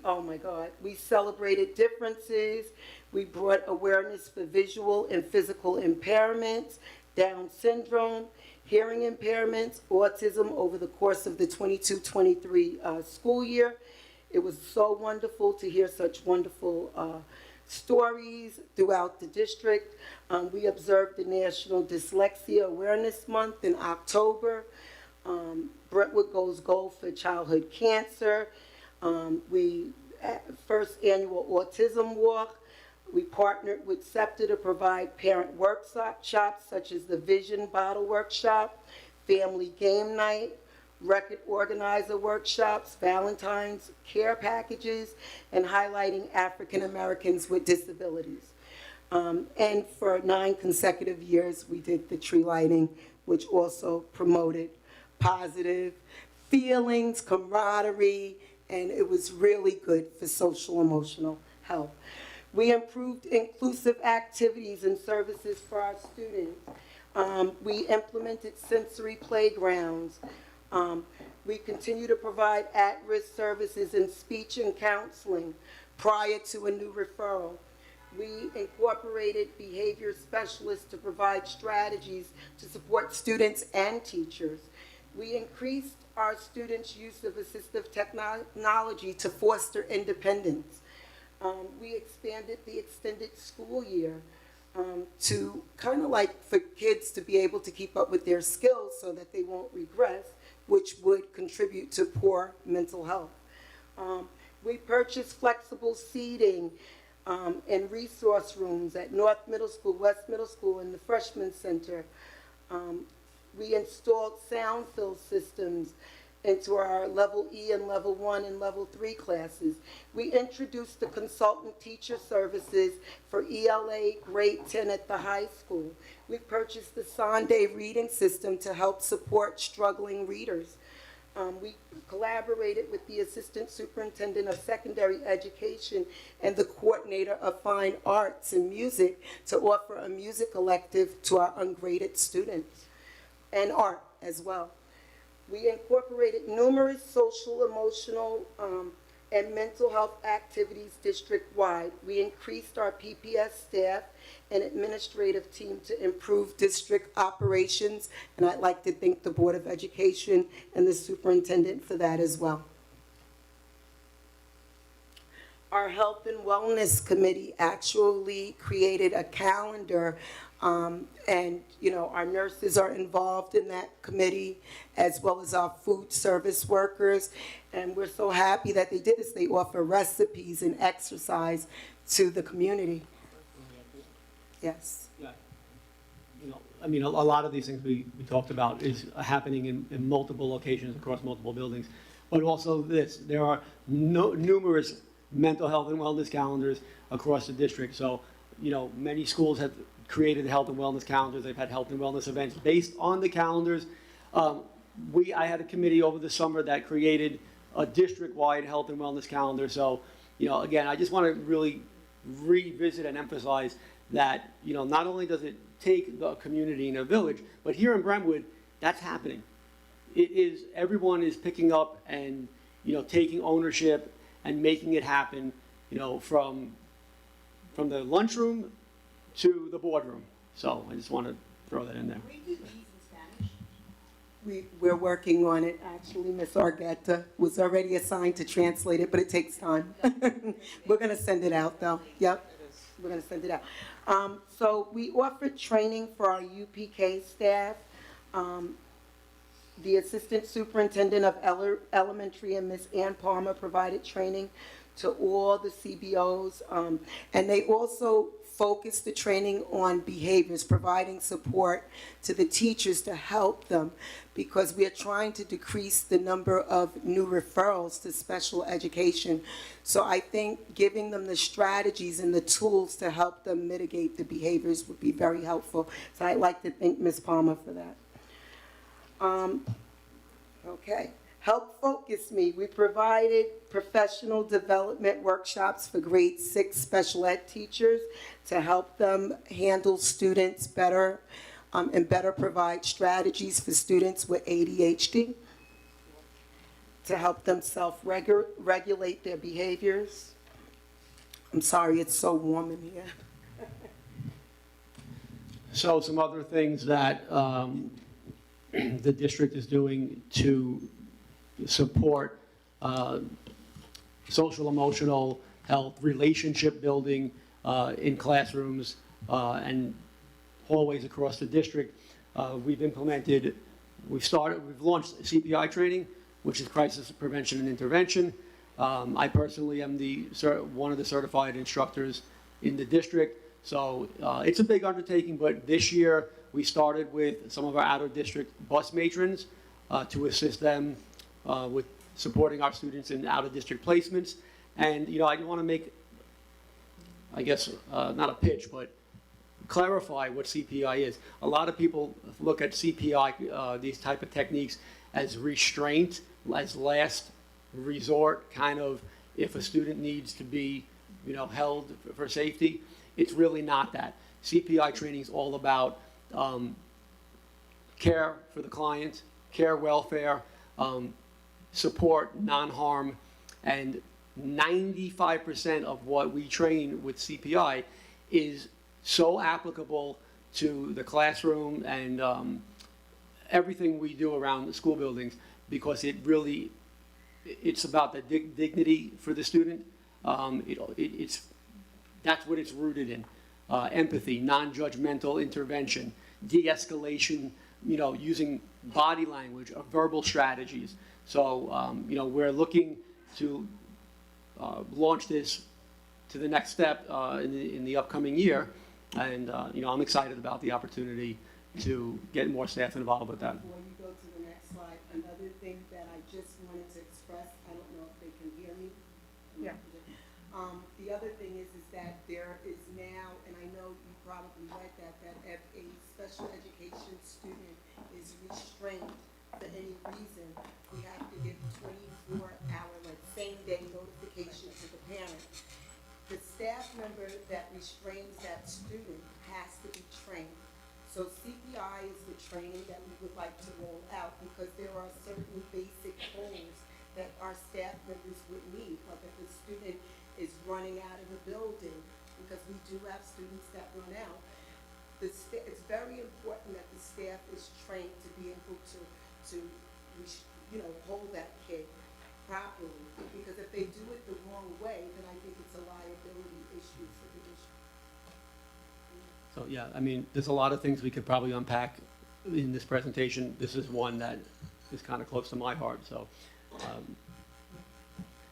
celebrated differences. We brought awareness for visual and physical impairments, Down syndrome, hearing impairments, autism over the course of the 22-23 school year. It was so wonderful to hear such wonderful stories throughout the district. We observed the National Dyslexia Awareness Month in October. Brentwood Goes Gold for childhood cancer. First annual autism walk. We partnered with SEPTA to provide parent workshops such as the Vision Bottle Workshop, Family Game Night, Record Organizer Workshops, Valentine's Care Packages, and highlighting African Americans with disabilities. And for 9 consecutive years, we did the tree lighting, which also promoted positive feelings, camaraderie, and it was really good for social emotional health. We improved inclusive activities and services for our students. We implemented sensory playgrounds. We continue to provide at-risk services in speech and counseling prior to a new referral. We incorporated behavior specialists to provide strategies to support students and teachers. We increased our students' use of assistive technology to foster independence. We expanded the extended school year to kind of like for kids to be able to keep up with their skills so that they won't regress, which would contribute to poor mental health. We purchased flexible seating and resource rooms at North Middle School, West Middle School, and the Freshman Center. We installed sound fill systems into our level E and level 1 and level 3 classes. We introduced the consultant teacher services for ELA grade 10 at the high school. We purchased the Sunday reading system to help support struggling readers. We collaborated with the Assistant Superintendent of Secondary Education and the Coordinator of Fine Arts and Music to offer a music elective to our ungraded students, and art as well. We incorporated numerous social, emotional, and mental health activities district-wide. We increased our PPS staff and administrative team to improve district operations, and I'd like to thank the Board of Education and the superintendent for that as well. Our Health and Wellness Committee actually created a calendar, and our nurses are involved in that committee, as well as our food service workers, and we're so happy that they did this. They offer recipes and exercise to the community. Yes. Yeah. A lot of these things we talked about is happening in multiple locations across multiple buildings, but also there are numerous mental health and wellness calendars across the district. So, many schools have created health and wellness calendars. They've had health and wellness events based on the calendars. I had a committee over the summer that created a district-wide health and wellness calendar. So, again, I just want to really revisit and emphasize that, not only does it take the community in a village, but here in Brentwood, that's happening. Everyone is picking up and, taking ownership and making it happen, from the lunchroom to the boardroom. So I just want to throw that in there. We do these in Spanish. We're working on it. Actually, Ms. Argueta was already assigned to translate it, but it takes time. We're going to send it out, though. Yep, we're going to send it out. So we offered training for our UPK staff. The Assistant Superintendent of Elementary and Ms. Ann Palmer provided training to all the CBOs, and they also focused the training on behaviors, providing support to the teachers to help them, because we are trying to decrease the number of new referrals to special education. So I think giving them the strategies and the tools to help them mitigate the behaviors would be very helpful. So I'd like to thank Ms. Palmer for that. Okay. Help Focus Me. We provided professional development workshops for grade 6 special ed teachers to help them handle students better and better provide strategies for students with ADHD to help them self-regulate their behaviors. I'm sorry it's so warm in here. So some other things that the district is doing to support social, emotional health, relationship building in classrooms and hallways across the district. We've launched CPI training, which is crisis prevention and intervention. I personally am one of the certified instructors in the district. So it's a big undertaking, but this year we started with some of our out-of-district bus matrons to assist them with supporting our students in out-of-district placements. And, you know, I want to make, I guess, not a pitch, but clarify what CPI is. A lot of people look at CPI, these type of techniques, as restraint, as last resort, kind of if a student needs to be, you know, held for safety. It's really not that. CPI training is all about care for the client, care welfare, support, non-harm, and 95% of what we train with CPI is so applicable to the classroom and everything we do around the school buildings, because it's about the dignity for the student. That's what it's rooted in. Empathy, non-judgmental intervention, de-escalation, you know, using body language, verbal strategies. So, you know, we're looking to launch this to the next step in the upcoming year. And, you know, I'm excited about the opportunity to get more staff involved with that. Before you go to the next slide, another thing that I just wanted to express, I don't know if they can hear me. Yeah. The other thing is that there is now, and I know you probably read that if a special education student is restrained for any reason, we have to give 24-hour, like same-day notification to the parent. The staff member that restrains that student has to be trained. So CPI is the training that we would like to roll out, because there are certain basic goals that our staff members would need. Like if a student is running out of the building, because we do have students that run out, it's very important that the staff is trained to be able to you know, hold that kid properly. Because if they do it the wrong way, then I think it's a liability issue for the district. So, yeah, I mean, there's a lot of things we could probably unpack in this presentation. This is one that is kind of close to my heart, so.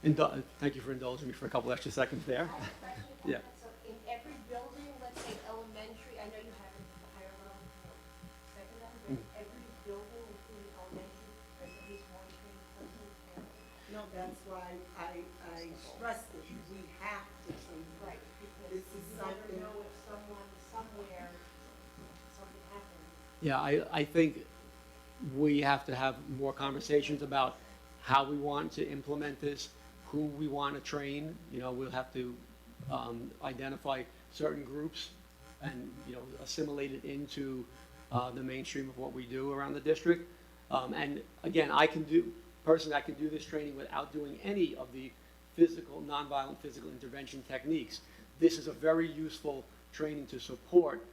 Thank you for indulging me for a couple extra seconds there. Yeah. So in every building, let's say elementary, I know you have a higher level, second level, but in every building, including elementary, there's at least one trained person. No, that's why I stressed it. We have to train. Right, because This is you never something. know if someone, somewhere, something happens. Yeah, I think we have to have more conversations about how we want to implement this, who we want to train. You know, we'll have to identify certain groups and, you know, assimilate it into the mainstream of what we do around the district. And again, I can do this training without doing any of the nonviolent physical intervention techniques. This is a very useful training to support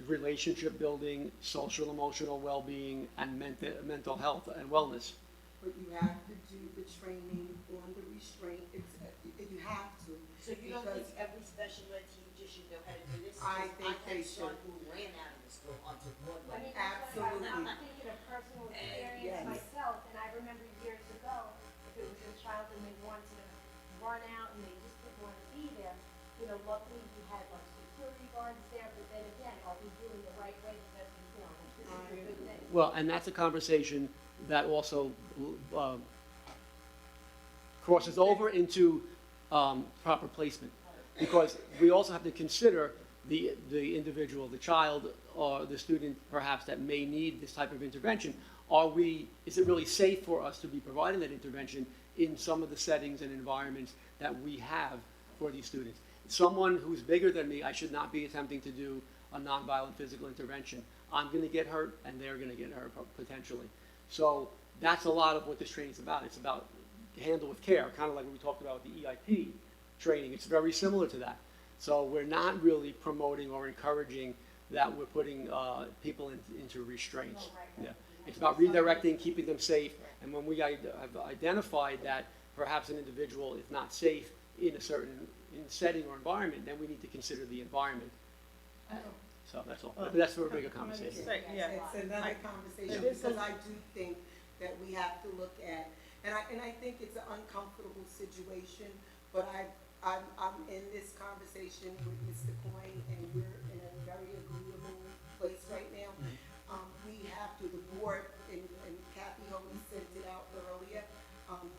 relationship building, social emotional well-being, and mental health and wellness. But you have to do the training on the restraint, you have to. So you don't because think every special ed teacher should know how to do this? I think they had a son should. who ran out of the school onto I Broadway. mean, Absolutely. I'm thinking of personal experience Yes. myself, and I remember years ago, if it was a child and they wanted to run out and they just didn't want to be there, you know, luckily we had like security guards there, but then again, are we doing the right way? Because, you know, this is a good thing. Well, and that's a conversation that also crosses over into proper placement, because we also have to consider the individual, the child, or the student perhaps that may need this type of intervention. Is it really safe for us to be providing that intervention in some of the settings and environments that we have for these students? Someone who's bigger than me, I should not be attempting to do a nonviolent physical intervention. I'm going to get hurt, and they're going to get hurt potentially. So that's a lot of what this training is about. It's about handle with care, kind of like what we talked about with the EIP. training. It's very similar to that. So we're not really promoting or encouraging that we're putting people into restraints. Yeah. It's about redirecting, keeping them safe, and when we have identified that perhaps an individual is not safe in a certain setting or environment, then we need to consider the environment. So that's all. But that's for a bigger conversation. Yeah. It's another conversation, It is because I do think that we have to look at, and I think it's an uncomfortable situation, but I'm in this conversation with Mr. Coyne, and we're in a very agreeable place right now. We have to, the board, and Kathy Hoey sent it out earlier,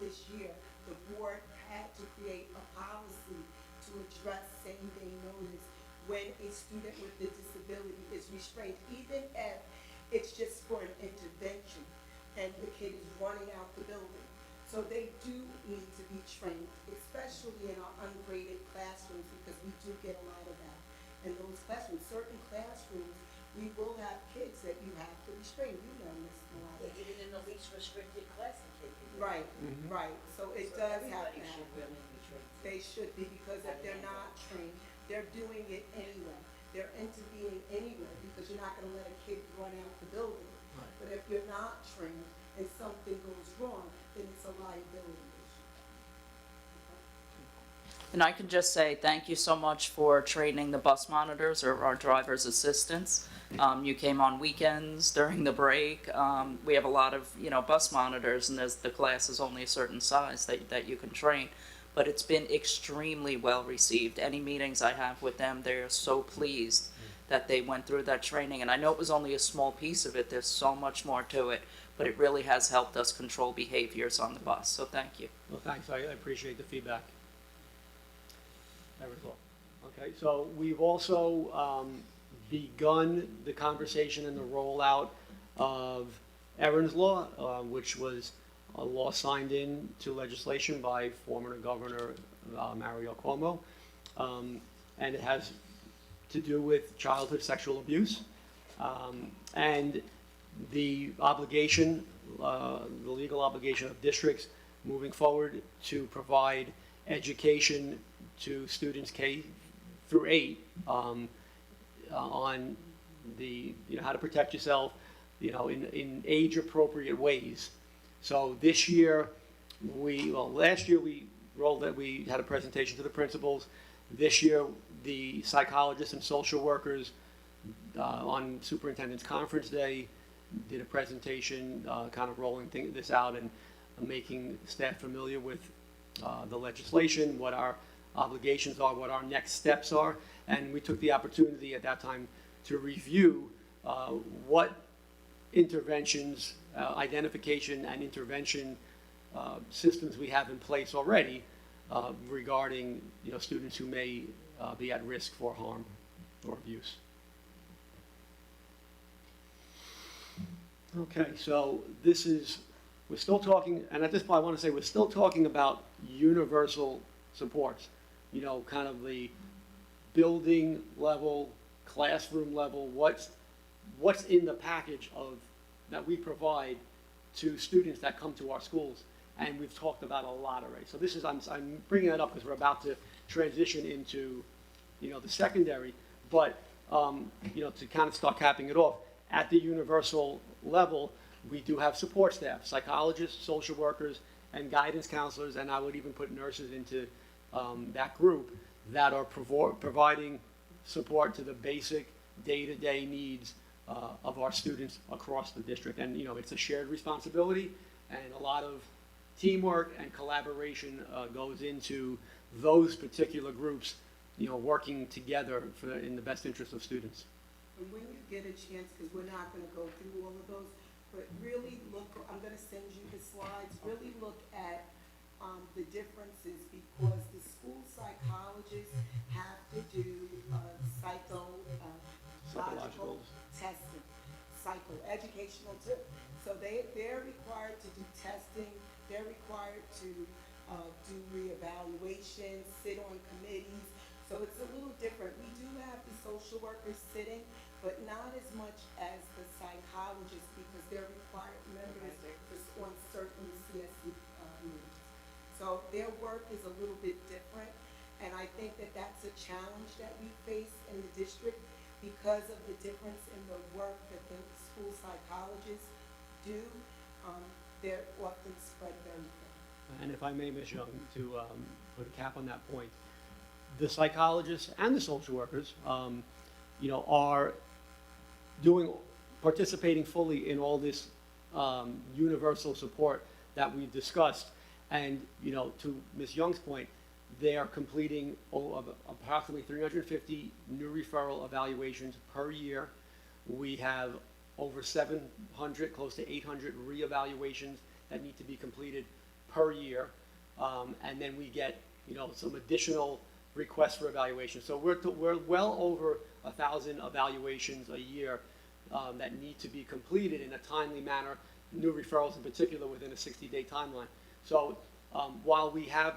this year, the board had to create a policy to address same-day notice when a student with a disability is restrained, even if it's just for an intervention and the kid is running out the building. So they do need to be trained, especially in our ungraded classrooms, because we do get a lot of that. In those classrooms, certain classrooms, we will have kids that you have to restrain. You know, Ms. Malata. Even in the least restricted classes, they can do it. Right, right. So it So does have everybody to should happen. really be trained. They should be, because if they're not trained, they're doing it anyway. They're intervening anyway, because you're not gonna let a kid run out the building. But if you're not trained and something goes wrong, then it's a liability issue. And I can just say thank you so much for training the bus monitors or our driver's assistants. You came on weekends during the break. We have a lot of, bus monitors, and the class is only a certain size that you can train. But it's been extremely well received. Any meetings I have with them, they're so pleased that they went through that training. And I know it was only a small piece of it. There's so much more to it, but it really has helped us control behaviors on the bus. So thank you. Well, thanks. I appreciate the feedback. That was all. Okay, so we've also begun the conversation and the rollout of Erin's Law, which was a law signed into legislation by former Governor Mario Cuomo. And it has to do with childhood sexual abuse. And the obligation, the legal obligation of districts moving forward to provide education to students K through 8 on the, how to protect yourself, in age-appropriate ways. So this year, last year we had a presentation to the principals. This year, the psychologists and social workers on Superintendent's Conference Day did a presentation, kind of rolling this out and making staff familiar with the legislation, what our obligations are, what our next steps are, and we took the opportunity at that time to review what interventions, identification and intervention systems we have in place already regarding students who may be at risk for harm or abuse. Okay, so we're still talking, and at this point I want to say we're still talking about universal supports, kind of the building level, classroom level, what's in the package that we provide to students that come to our schools, and we've talked about a lot already. So this is, I'm bringing that up because we're about to transition into, the secondary, but, to kind of start capping it off, at the universal level, we do have support staff, psychologists, social workers, and guidance counselors, and I would even put nurses into that group that are providing support to the basic day-to-day needs of our students across the district. And, it's a shared responsibility, and a lot of teamwork and collaboration goes into those particular groups, working together in the best interest of students. And when you get a chance, because we're not going to go through all of those, but really look, I'm going to send you the slides, really look at the differences, because the school psychologists have to do psychological testing, psychoeducational too. So they're required to do testing, they're required to do reevaluation, sit on committees. So it's a little different. We do have the social workers sitting, but not as much as the psychologists, because they're required members on certain CSE meetings. So their work is a little bit different, And I think that that's a challenge that we face in the district because of the difference in the work that the school psychologists do. They're often spread very thin. And if I may, Ms. Young, to put a cap on that point, the psychologists and the social workers, are participating fully in all this universal support that we've discussed. And, to Ms. Young's point, they are completing approximately 350 new referral evaluations per year. We have over 700, close to 800 reevaluations that need to be completed per year. And then we get, some additional requests for evaluation. So we're well over 1,000 evaluations a year that need to be completed in a timely manner, new referrals in particular within a 60-day timeline. So while we have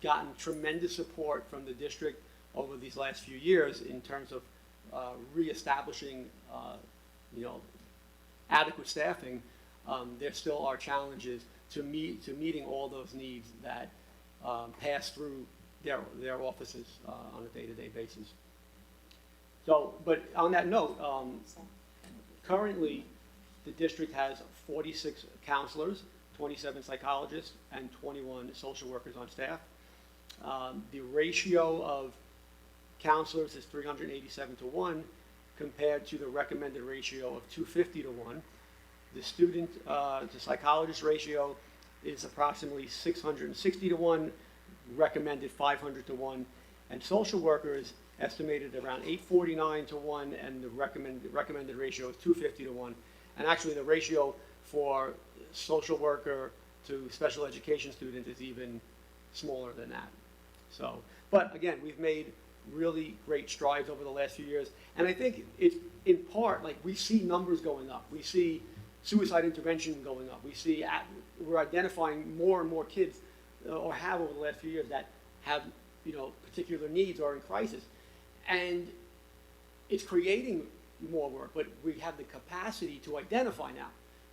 gotten tremendous support from the district over these last few years in terms of reestablishing, adequate staffing, there still are challenges to meeting all those needs that pass through their offices on a day-to-day basis. So, but on that note, currently the district has 46 counselors, 27 psychologists, and 21 social workers on staff. The ratio of counselors is 387 to 1 compared to the recommended ratio of 250 to 1. The student to psychologist ratio is approximately 660 to 1, recommended 500 to 1, and social workers estimated around 849 to 1, and the recommended ratio is 250 to 1. And actually the ratio for social worker to special education student is even smaller than that. So, but again, we've made really great strides over the last few years, and I think it's in part, like, we see numbers going up. We see suicide intervention going up. We're identifying more and more kids, or have over the last few years, that have, particular needs or in crisis. And it's creating more work, but we have the capacity to identify now.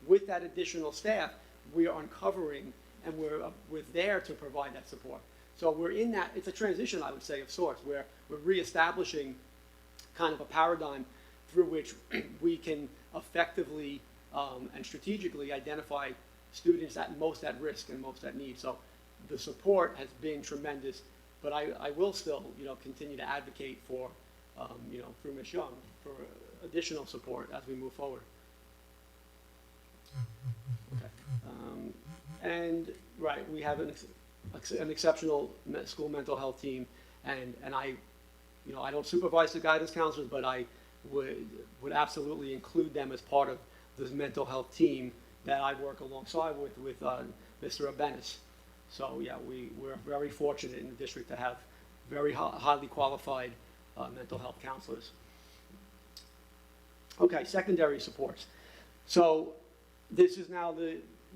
With that additional staff, we are uncovering, and we're there to provide that support. So we're in that, it's a transition, I would say, of sorts, where we're reestablishing kind of a paradigm through which we can effectively and strategically identify students most at risk and most at need. So the support has been tremendous, but I will still, continue to advocate for, through Ms. Young, for additional support as we move forward. Okay. And right, we have an exceptional school mental health team, and I don't supervise the guidance counselors, but I would absolutely include them as part of this mental health team that I work alongside with Mr. Abenis. So yeah, we're very fortunate in the district to have very highly qualified mental health counselors. Okay, secondary supports. So this is now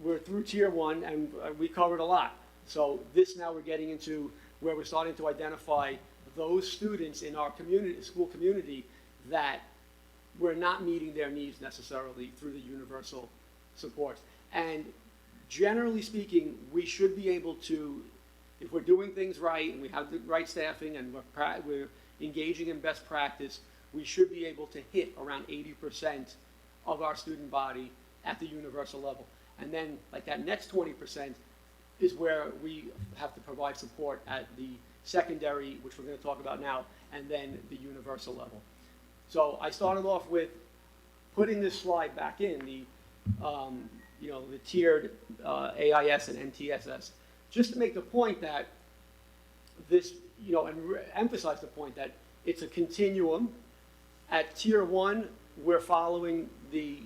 we're through tier 1, and we covered a lot. So this now we're getting into where we're starting to identify those students in our community, school community, that we're not meeting their needs necessarily through the universal supports. And generally speaking, we should be able to, if we're doing things right and we have the right staffing and we're engaging in best practice, we should be able to hit around 80% of our student body at the universal level. And then like that next 20% is where we have to provide support at the secondary, which we're going to talk about now, and then the universal level. So I started off with putting this slide back in, the tiered AIS and MTSS, just to make the point that this, and emphasize the point that it's a continuum. At tier 1, we're following the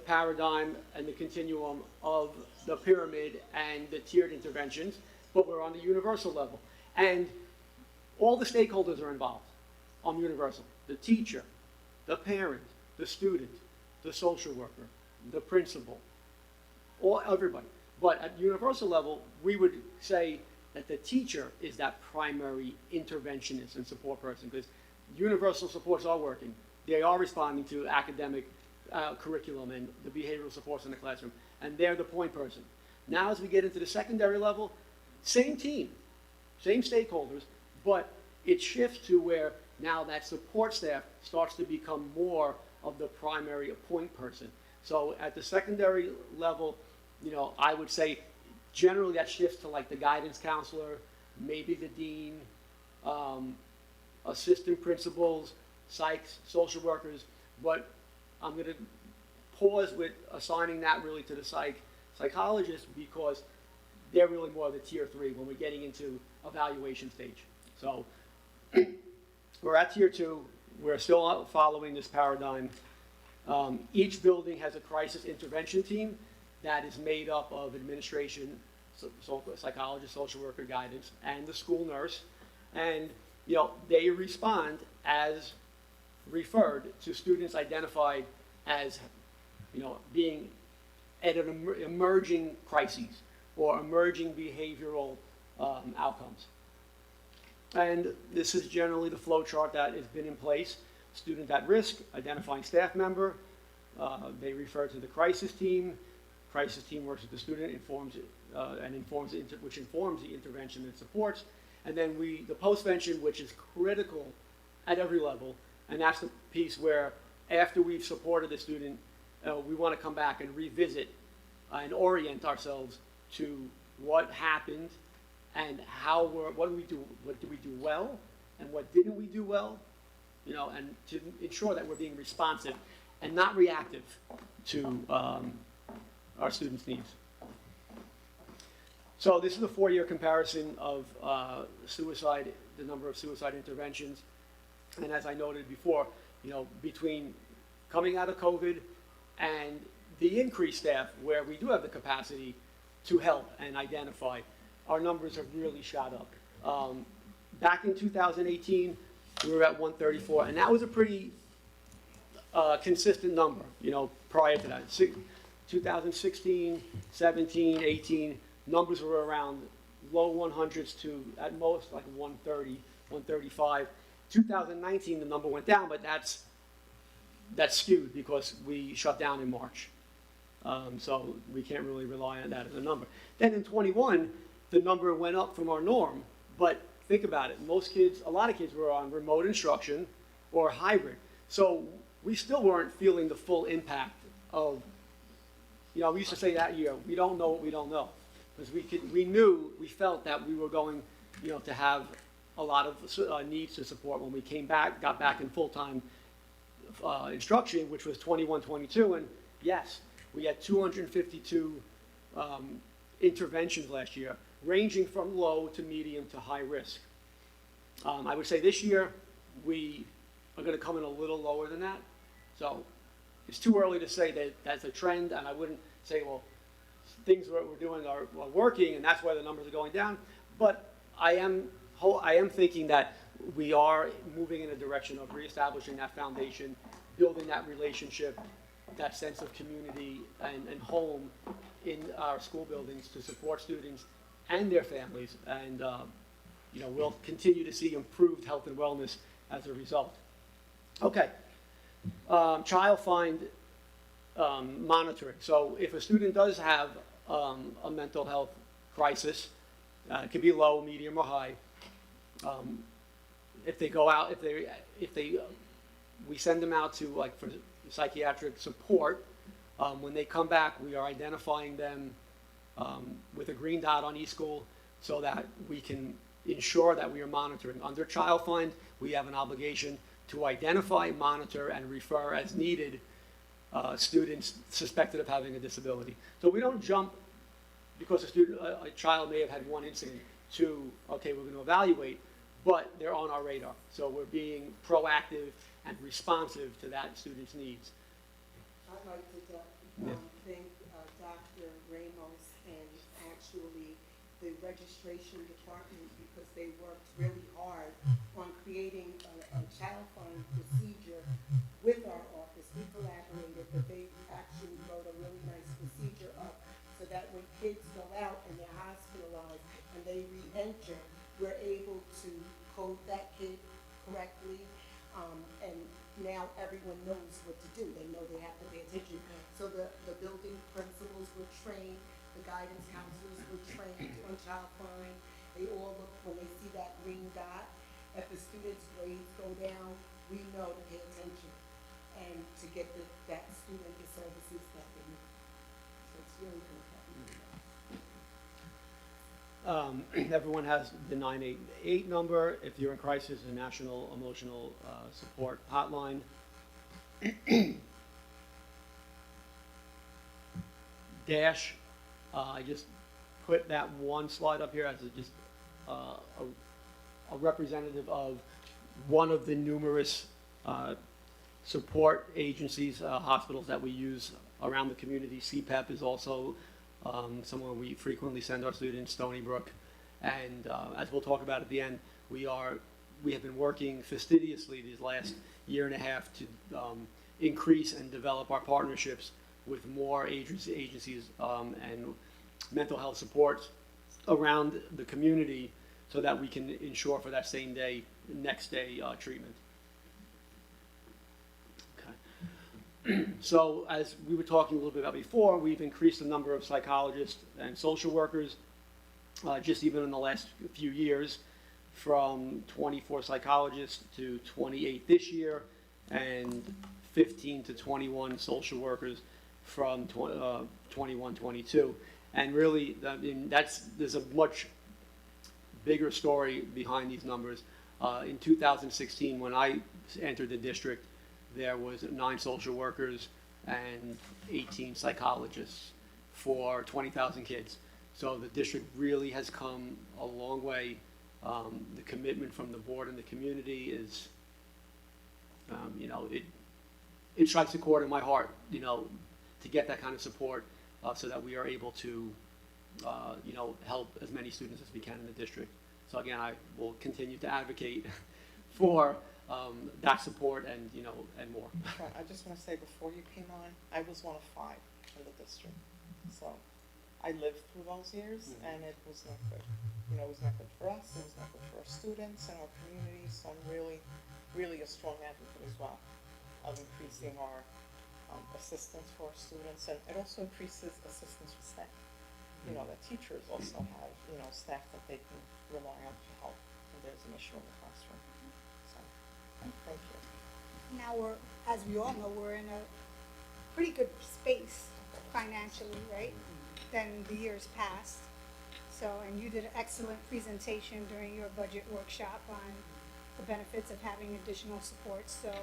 paradigm and the continuum of the pyramid and the tiered interventions, but we're on the universal level. And all the stakeholders are involved on universal. The teacher, the parent, the student, the social worker, the principal, everybody. But at universal level, we would say that the teacher is that primary interventionist and support person, because universal supports are working. They are responding to academic curriculum and the behavioral supports in the classroom, and they're the point person. Now as we get into the secondary level, same team, same stakeholders, but it shifts to where now that support staff starts to become more of the primary point person. So at the secondary level, you know, I would say generally that shifts to like the guidance counselor, maybe the dean, assistant principals, psychs, social workers, but I'm going to pause with assigning that really to the psychologists because they're really more the tier 3 when we're getting into evaluation stage. So we're at tier 2. We're still following this paradigm. Each building has a crisis intervention team that is made up of administration, psychologist, social worker, guidance, and the school nurse. And, you know, they respond as referred to students identified as, you know, being at an emerging crises or emerging behavioral outcomes. And this is generally the flow chart that has been in place. Student at risk, identifying staff member, they refer to the crisis team. Crisis team works with the student, which informs the intervention and supports. And then the postvention, which is critical at every level, and that's the piece where after we've supported the student, we want to come back and revisit and orient ourselves to what happened and what did we do well and what didn't we do well, you know, and to ensure that we're being responsive and not reactive to our students' needs. So this is a 4-year comparison of suicide, the number of suicide interventions. And as I noted before, you know, between coming out of COVID and the increased staff where we do have the capacity to help and identify, our numbers have really shot up. Back in 2018, we were at 134, and that was a pretty consistent number, you know, prior to that. 2016, 17, 18, numbers were around low 100s to at most like 130, 135. 2019, the number went down, but that's skewed because we shut down in March. So we can't really rely on that as a number. Then in 21, the number went up from our norm, but think about it. A lot of kids were on remote instruction or hybrid. So we still weren't feeling the full impact of, you know, we used to say that year, we don't know what we don't know. Because we felt that we were going, you know, to have a lot of needs to support when we got back in full-time instruction, which was 21, 22, and yes, we had 252 interventions last year, ranging from low to medium to high risk. I would say this year, we are going to come in a little lower than that. So it's too early to say that that's a trend, and I wouldn't say, well, things we're doing are working, and that's why the numbers are going down. But I am thinking that we are moving in a direction of reestablishing that foundation, building that relationship, that sense of community and home in our school buildings to support students and their families. And you know, we'll continue to see improved health and wellness as a result. Okay, child find monitoring. So if a student does have a mental health crisis, it can be low, medium, or high. If they go out, we send them out to like for psychiatric support. When they come back, we are identifying them with a green dot on eSchool so that we can ensure that we are monitoring. Under Child Find, we have an obligation to identify, monitor, and refer as needed students suspected of having a disability. So we don't jump because a child may have had one incident to, okay, we're going to evaluate, but they're on our radar. So we're being proactive and responsive to that student's needs. I'd like to thank Dr. Ramos and actually the registration department because they worked really hard on creating a child find procedure with our office. We collaborated, but they actually wrote a really nice procedure up so that when kids go out and they're hospitalized and they re-enter, we're able to code that kid correctly. And now everyone knows what to do. They know they have to pay attention. So the building principals were trained, the guidance counselors were trained on child find, They all look, when they see that green dot, if a student's grades go down, we know to pay attention and to get that student the services that they need. So it's really good that we do that. Everyone has the 988 number. If you're in crisis, the National Emotional Support Hotline. Dash, I just put that one slide up here as just a representative of one of the numerous support agencies, hospitals that we use around the community. CPEP is also someone we frequently send our students, Stony Brook. And as we'll talk about at the end, we have been working fastidiously these last year and a half to increase and develop our partnerships with more agencies and mental health supports around the community so that we can ensure for that same day, next day treatment. Okay. So as we were talking a little bit about before, we've increased the number of psychologists and social workers just even in the last few years, from 24 psychologists to 28 this year, and 15 to 21 social workers from 21, 22. And really, I mean, there's a much bigger story behind these numbers. In 2016, when I entered the district, there was 9 social workers and 18 psychologists for 20,000 kids. So the district really has come a long way. The commitment from the board and the community is, it strikes a chord in my heart, to get that kind of support so that we are able to, help as many students as we can in the district. So again, I will continue to advocate for that support and, and more. Right, I just want to say, before you came on, I was one of 5 in the district. So I lived through those years, and it was not good. It was not good for us, it was not good for our students and our community, so I'm really, really a strong advocate as well of increasing our assistance for our students, and it also increases assistance for staff. That teachers also have, staff that they can rely on for help when there's an issue in the classroom. So, thank you. Now as we all know, we're in a pretty good space financially, right, than the years past. So, and you did an excellent presentation during your budget workshop on the benefits of having additional support. So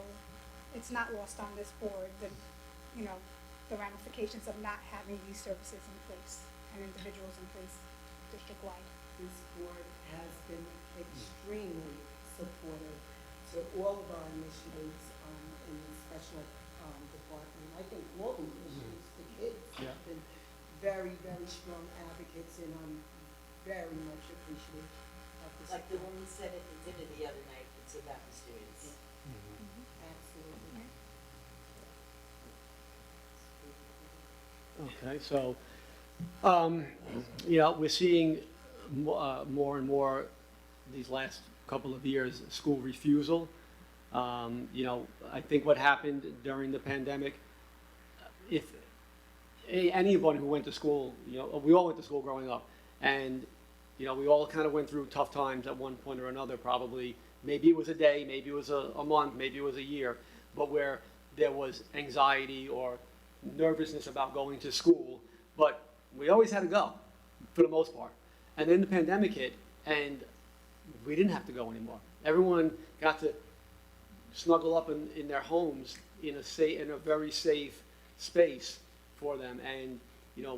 it's not lost on this board, the ramifications of not having these services in place and individuals in place district-wide. This board has been extremely supportive to all of our initiatives in the special department. I think all the initiatives, the kids have been very, very strong advocates, and I'm very much appreciative of this. Like the one we said at the dinner the other night, it's about the students. Absolutely. Okay, so, we're seeing more and more these last couple of years, school refusal. I think what happened during the pandemic, if anyone who went to school, we all went to school growing up, and, we all kind of went through tough times at one point or another, probably. Maybe it was a day, maybe it was a month, maybe it was a year, but where there was anxiety or nervousness about going to school, but we always had to go, for the most part. And then the pandemic hit, and we didn't have to go anymore. Everyone got to snuggle up in their homes in a very safe space for them. And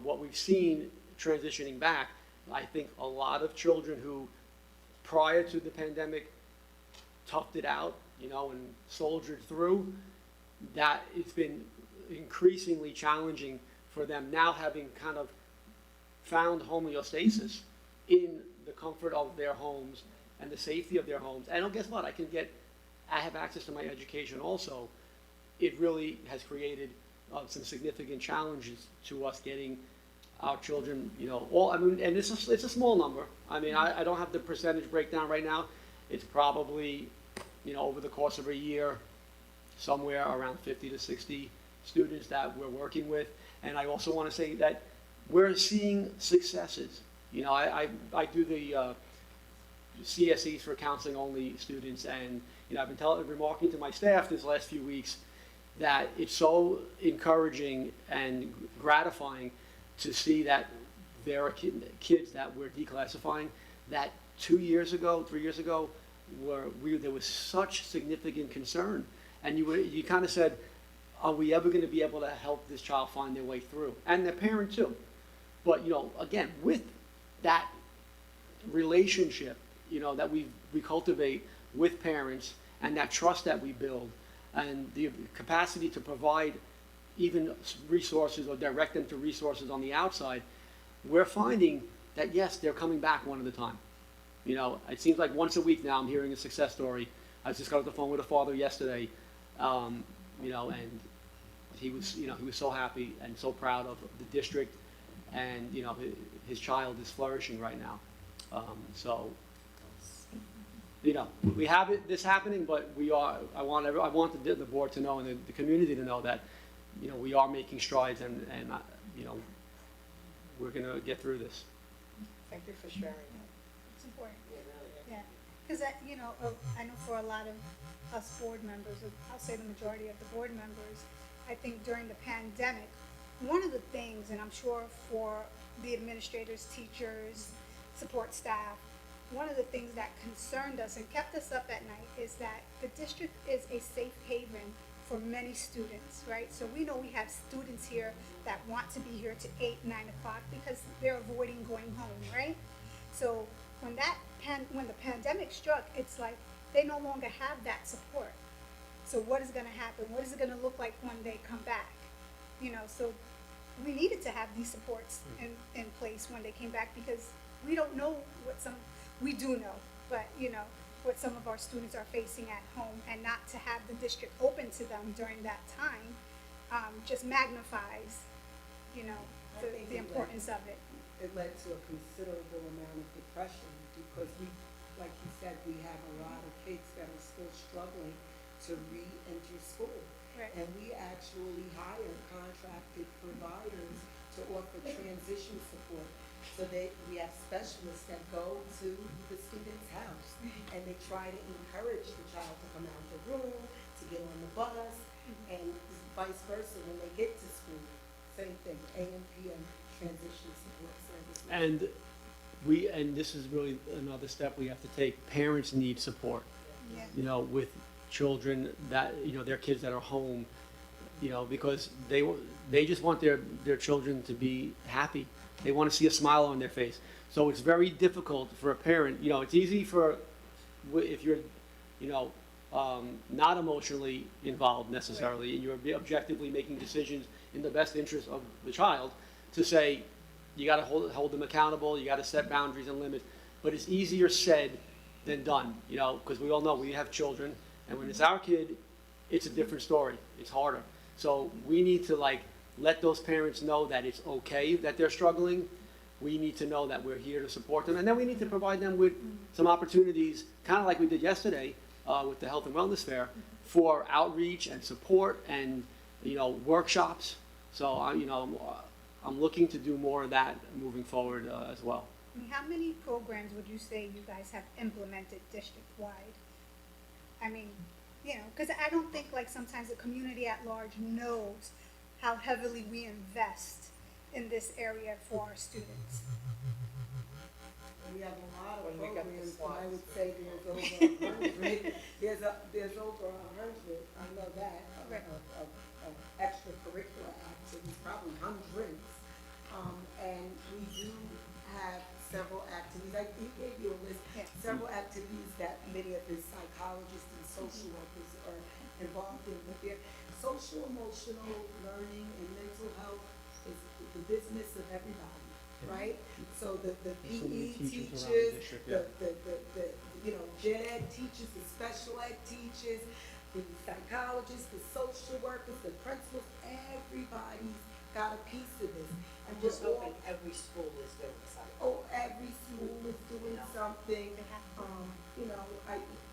what we've seen transitioning back, I think a lot of children who prior to the pandemic toughed it out, and soldiered through, that it's been increasingly challenging for them now, having kind of found homeostasis in the comfort of their homes and the safety of their homes. And guess what? I have access to my education also. It really has created some significant challenges to us getting our children, and it's a small number. I mean, I don't have the percentage breakdown right now. It's probably, over the course of a year, somewhere around 50 to 60 students that we're working with. And I also want to say that we're seeing successes. I do the CSEs for counseling-only students, and, I've been remarking to my staff this last few weeks that it's so encouraging and gratifying to see that there are kids that we're declassifying that 2 years ago, 3 years ago, there was such significant concern. And you kind of said, are we ever going to be able to help this child find their way through? And their parent too. But, again, with that relationship, that we cultivate with parents and that trust that we build and the capacity to provide even resources or direct them to resources on the outside, we're finding that, yes, they're coming back one at a time. It seems like once a week now I'm hearing a success story. I just got off the phone with a father yesterday, and he was so happy and so proud of the district, and, his child is flourishing right now. We have this happening, but I want the board to know and the community to know that, we are making strides and we're gonna get through this. Thank you for sharing that. It's important. Yeah, because I know for a lot of us board members, I'll say the majority of the board members, I think during the pandemic, one of the things, and I'm sure for the administrators, teachers, support staff, one of the things that concerned us and kept us up at night is that the district is a safe haven for many students, right? So we know we have students here that want to be here to 8, 9 o'clock because they're avoiding going home, right? So when the pandemic struck, it's like they no longer have that support. So what is gonna happen? What is it gonna look like when they come back? So we needed to have these supports in place when they came back because we don't know we do know, but what some of our students are facing at home, and not to have the district open to them during that time just magnifies, the importance of it. It led to a considerable amount of depression because like you said, we have a lot of kids that are still struggling to re-enter school. Right. And we actually hire contracted providers to offer transition support. So we have specialists that go to the student's house and they try to encourage the child to come out of the room, to get on the bus, and vice versa when they get to school. Same thing, AM, PM, transition support services. And this is really another step we have to take. Parents need support. Yeah. With children that, their kids that are home, because they just want their children to be happy. They want to see a smile on their face. So it's very difficult for a parent. It's easy if you're, not emotionally involved necessarily, and you're objectively making decisions in the best interest of the child, to say, you got to hold them accountable, you got to set boundaries and limits. But it's easier said than done, because we all know we have children, and when it's our kid, it's a different story. It's harder. So we need to let those parents know that it's okay that they're struggling. We need to know that we're here to support them. And then we need to provide them with some opportunities, kind of like we did yesterday with the Health and Wellness Fair, for outreach and support and, workshops. So, I'm looking to do more of that moving forward as well. I mean, how many programs would you say you guys have implemented district-wide? I mean, because I don't think sometimes the community at large knows how heavily we invest in this area for our students. We have a lot of When we get the programs, and I slides. would say there's over 100. There's over 100, I know that, Right. of extracurricular activities, probably hundreds. And we do have several activities, he gave you a list, Yeah. several activities that many of the psychologists and social workers are involved in, but they're social, emotional learning and mental health is the business of everybody, right? So the There's so PE many teachers around the teachers, district, the gen ed teachers, the special ed teachers, the psychologists, the social workers, the principals, everybody's got a piece of this. And I'm just we're all- hoping every school is doing something. Oh, every school is doing something,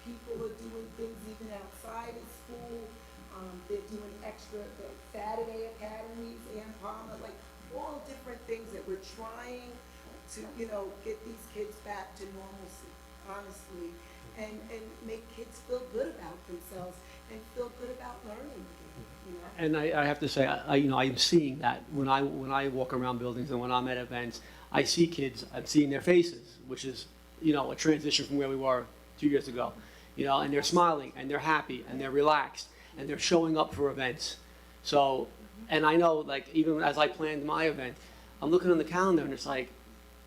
people are doing things even outside of school. They're doing the Saturday academies, Ann Palmer, all different things that we're trying to, get these kids back to normalcy. honestly, and make kids feel good about themselves and feel good about learning again, you know? And I have to say, you know, I'm seeing that when I walk around buildings and when I'm at events, I see kids, I'm seeing their faces, which is, you know, a transition from where we were 2 years ago. You know, and they're smiling, and they're happy, and they're relaxed, and they're showing up for events. So, and I know, like, even as I planned my event, I'm looking on the calendar, and it's like,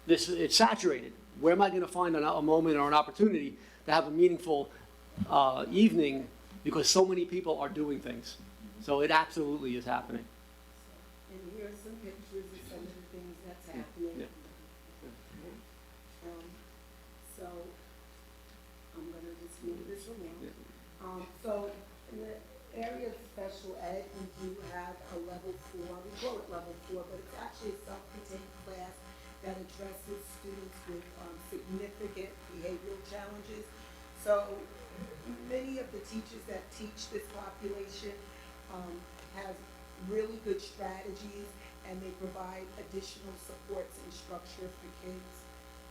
it's saturated. Where am I gonna find a moment or an opportunity to have a meaningful evening, because so many people are doing things. So it absolutely is happening. And here's some pictures of some of the things that's happening. Yeah. So, I'm gonna just move this around. So, in the area of special ed, we do have a level 4, we call it level 4, but it's actually a self-contained class that addresses students with significant behavioral challenges. So, many of the teachers that teach this population have really good strategies, and they provide additional supports and structure for kids,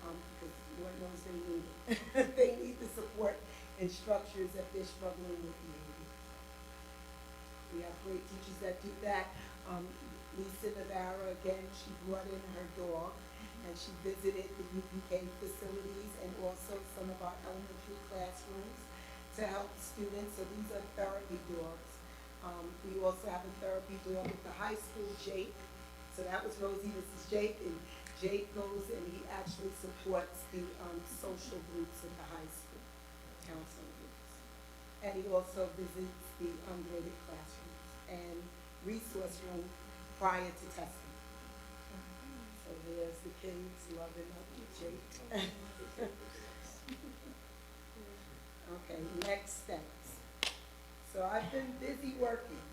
because Lord knows they need it. They need the support and structures if they're struggling with behavior. We have great teachers that do that. Lisa Navarro, again, she brought in her dog, and she visited the UPK facilities and also some of our elementary classrooms to help students. So these are therapy dogs. We also have a therapy dog at the high school, Jake. So that was Rosie, this is Jake, and Jake goes and he actually supports the social groups at the high school, counseling groups. And he also visits the ungraded classrooms and resource room prior to testing. So there's the kids loving up with Jake. Okay, next steps. So I've been busy working.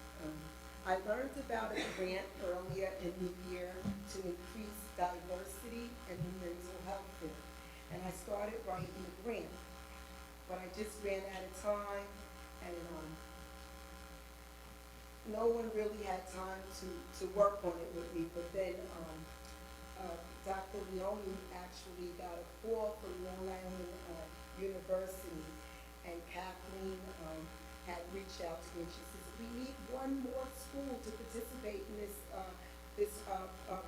I learned about a grant earlier in the year to increase diversity in the mental health field. And I started writing the grant, but I just ran out of time, and no one really had time to work on it with me. But then Dr. Leone actually got a call from Long Island University, and Kathleen had reached out to me, and she says, we need one more school to participate in this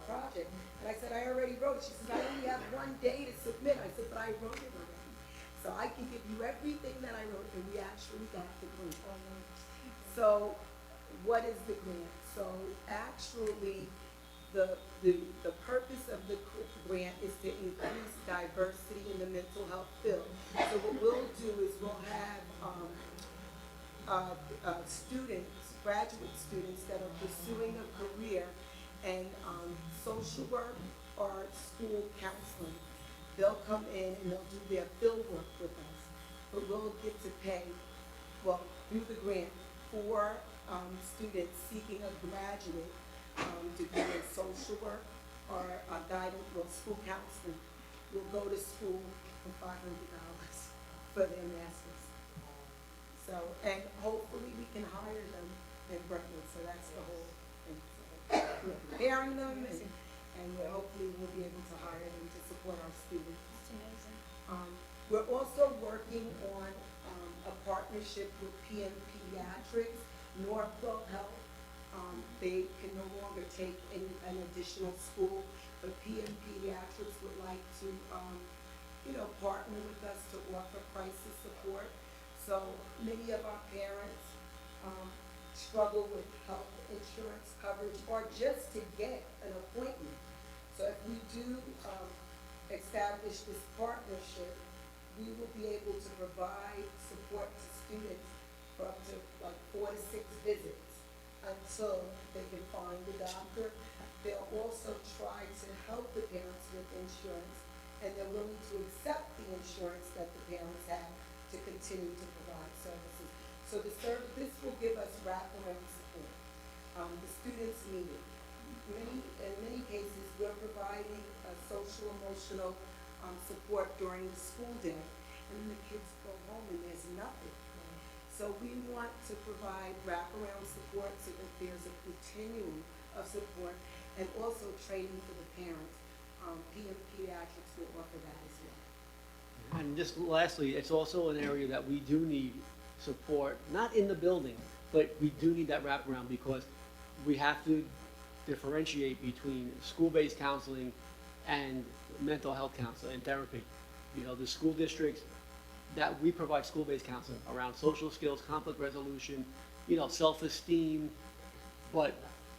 project. And I said, I already wrote it. She says, I only have 1 day to submit. I said, but I wrote it already. So I can give you everything that I wrote, and we actually got the grant. So what is the grant? So actually, the purpose of the grant is to increase diversity in the mental health field. So what we'll do is we'll have students, graduate students that are pursuing a career in social work or school counseling. They'll come in and they'll do their field work with us, but we'll get to pay, well, through the grant, for students seeking a graduate degree in social work or guidance or school counseling. Will go to school for $500 for their master's. So, and hopefully we can hire them in Brentwood, so that's the whole thing. So we're preparing them, and hopefully we'll be able to hire them to support our students. That's amazing. We're also working on a partnership with PM Pediatrics, Northwell Health. They can no longer take an additional school, but PM Pediatrics would like to, partner with us to offer crisis support. So many of our parents struggle with health insurance coverage or just to get an appointment. So if we do establish this partnership, we will be able to provide support to students for up to like 4 to 6 visits until they can find a doctor. They'll also try to help the parents with insurance, and they're willing to accept the insurance that the parents have to continue to provide services. So this will give us wraparound support. The students need it. In many cases, we're providing social, emotional support during the school day, and then the kids go home and there's nothing. So we want to provide wraparound support so that there's a continuum of support, and also training for the parents. PM Pediatrics will offer that as well. And just lastly, it's also an area that we do need support, not in the building, but we do need that wraparound because we have to differentiate between school-based counseling and mental health counseling and therapy. You know, the school districts, that we provide school-based counseling around social skills, conflict resolution, you know, self-esteem, but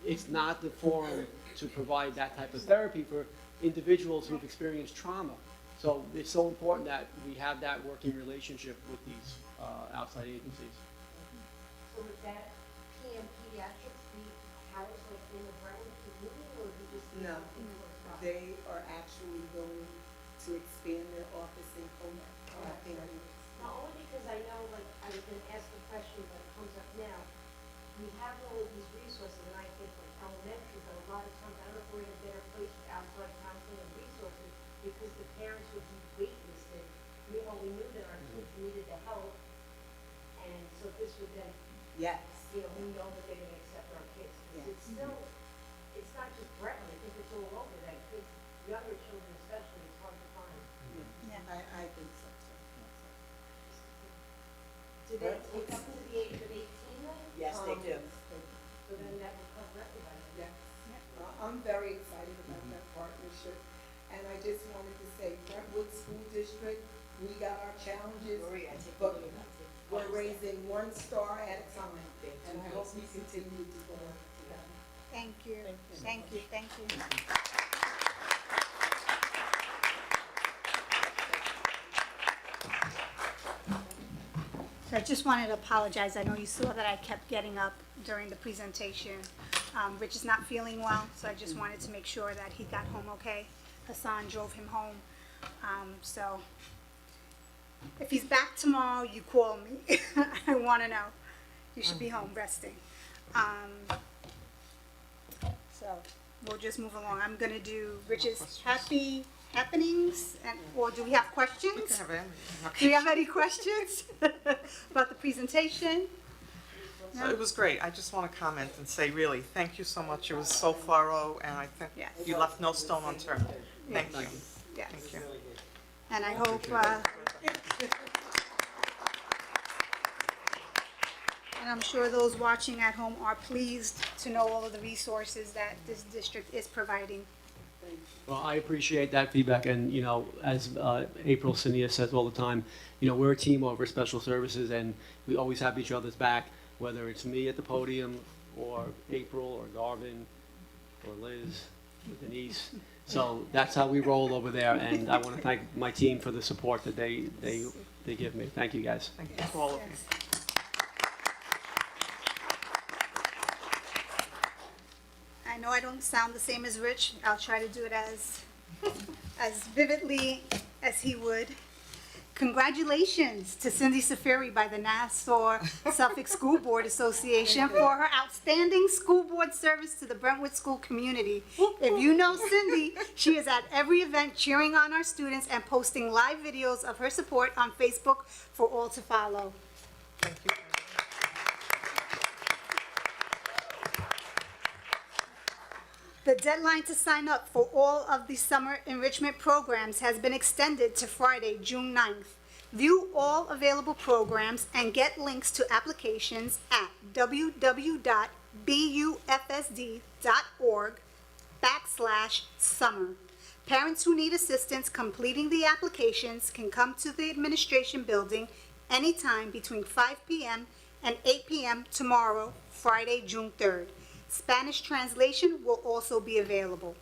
it's not the forum to provide that type of therapy for individuals who've experienced trauma. So it's so important that we have that working relationship with these outside agencies. So would that PM pediatrics be housed like in the Brentwood community, or would you just? be No. looking for a spot? They are actually going to expand their office in Como. Not only because I know, like, I was gonna ask the question, but it comes up now. We have all of these resources, and I think like elementary, but a lot of times, I don't know if we're in a better place with outside counseling and resources, because the parents would be waitlisted. Meanwhile, we knew that our kids needed the help, and so this would then, Yes. you know, we know that they're gonna accept our kids. 'Cause Yeah. it's still, it's not just Brentwood, I think it's all over, that kids, younger children especially, it's hard to find. I think so too. Do they take up to the age of 18 then? Yes, they do. So then that would cover everybody. Yes. I'm very excited about that partnership. And I just wanted to say, Brentwood School District, we got our challenges, Maria, take a but look at that. we're raising one star at a time. And I hope we continue to go together. Thank you, thank you, thank you. So I just wanted to apologize. I know you saw that I kept getting up during the presentation. Rich is not feeling well, so I just wanted to make sure that he got home okay. Hassan drove him home. So if he's back tomorrow, you call me. I want to know. You should be home resting. So we'll just move along. I'm gonna do Rich's happy happenings, and, or do we have questions? Do we have any questions about the presentation? So it was great. I just want to comment and say, really, thank you so much. It was so thorough, and I think Yes. you left no stone unturned. Thank you. Yes. Thank you. And I hope, and I'm sure those watching at home are pleased to know all of the resources that this district is providing. Well, I appreciate that feedback, and, you know, as April Cinia says all the time, you know, we're a team over special services, and we always have each other's back, whether it's me at the podium, or April, or Garvin, or Liz, or Denise. So that's how we roll over there, and I want to thank my team for the support that they give me. Thank you, guys. Thank you to all of you. I know I don't sound the same as Rich. I'll try to do it as vividly as he would. Congratulations to Cindy Safiri by the Nassau Suffolk School Board Association for her outstanding school board service to the Brentwood school community. If you know Cindy, she is at every event cheering on our students and posting live videos of her support on Facebook for all to follow. Thank you. The deadline to sign up for all of the summer enrichment programs has been extended to Friday, June 9th. View all available programs and get links to applications at www.bufsd.org/summer. Parents who need assistance completing the applications can come to the administration building anytime between 5 p.m. and 8 p.m. tomorrow, Friday, June 3rd. Spanish translation will also be available.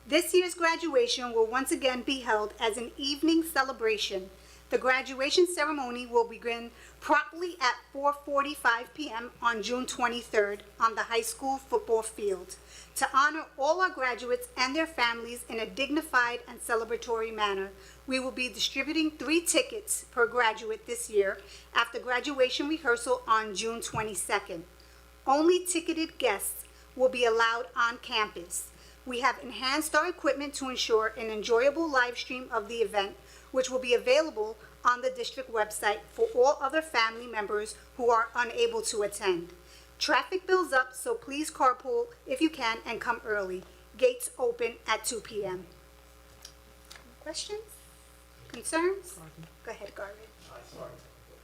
This year's graduation will once again be held as an evening celebration. The graduation ceremony will begin promptly at 4:45 p.m. on June 23rd on the high school football field. To honor all our graduates and their families in a dignified and celebratory manner, we will be distributing 3 tickets per graduate this year after graduation rehearsal on June 22nd. Only ticketed guests will be allowed on campus. We have enhanced our equipment to ensure an enjoyable live stream of the event, which will be available on the district website for all other family members who are unable to attend. Traffic builds up, so please carpool if you can and come early. Gates open at 2 p.m. Questions? concerns? Go ahead, Garvin. Sorry.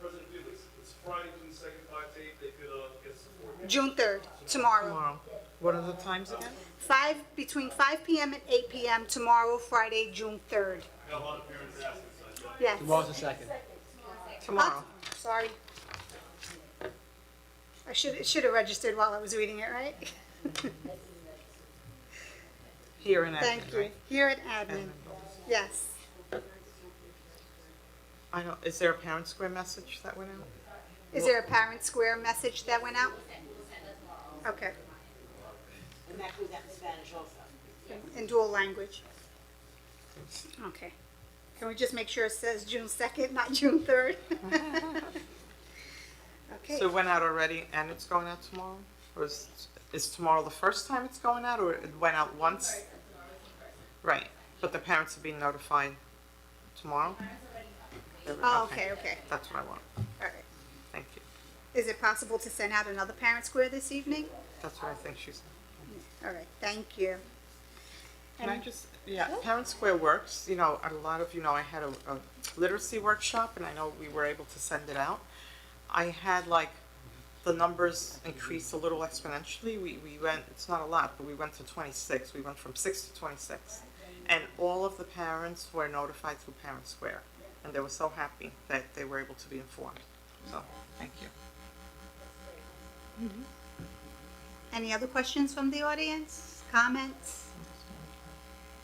President Felix, it's Friday, June 2nd, 5 to 8, they could get support. June 3rd, tomorrow. Tomorrow. What are the times again? Between 5 PM and 8 PM tomorrow, Friday, June 3rd. I got a lot of parents asking, so I Yes. Tomorrow's the second. Tomorrow. Sorry. It should have registered while I was reading it, right? Here in Thank Edmond, you. right? Here at admin, yes. I don't, is there a Parent Square message that went out? Is there a Parent Square message that went out? Okay, And that goes out in Spanish also. in dual language. Okay. Can we just make sure it says June 2nd, not June 3rd? Okay. So it went out already and it's going out tomorrow? Or is tomorrow the first time it's going out, or it went out once? Right, but the parents are being notified tomorrow? Oh, okay, That's what I want. all right. Thank you. Is it possible to send out another Parent Square this evening? That's what I think she said. All right, thank you. Can I just, yeah, Parent Square works, you know, a lot of, you know, I had a literacy workshop and I know we were able to send it out. I had like, the numbers increased a little exponentially. We went, it's not a lot, but we went to 26. We went from 6 to 26. And all of the parents were notified through Parent Square. And they were so happy that they were able to be informed. So, thank you. Any other questions from the audience? Comments?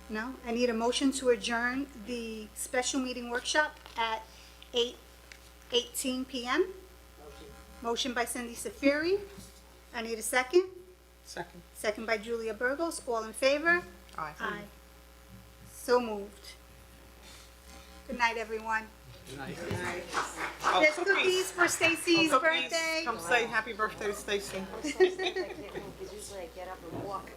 No? I need a motion to adjourn the special meeting workshop at 8:18 PM. Motion by Cindy Safiri. I need a second. Second. Second by Julia Burgos. All in favor? Aye. Aye. So moved. Good night, everyone. Oh, There's cookies for Stacy's Cookies. birthday. Come say happy birthday to Stacy. Because usually I get up and walk.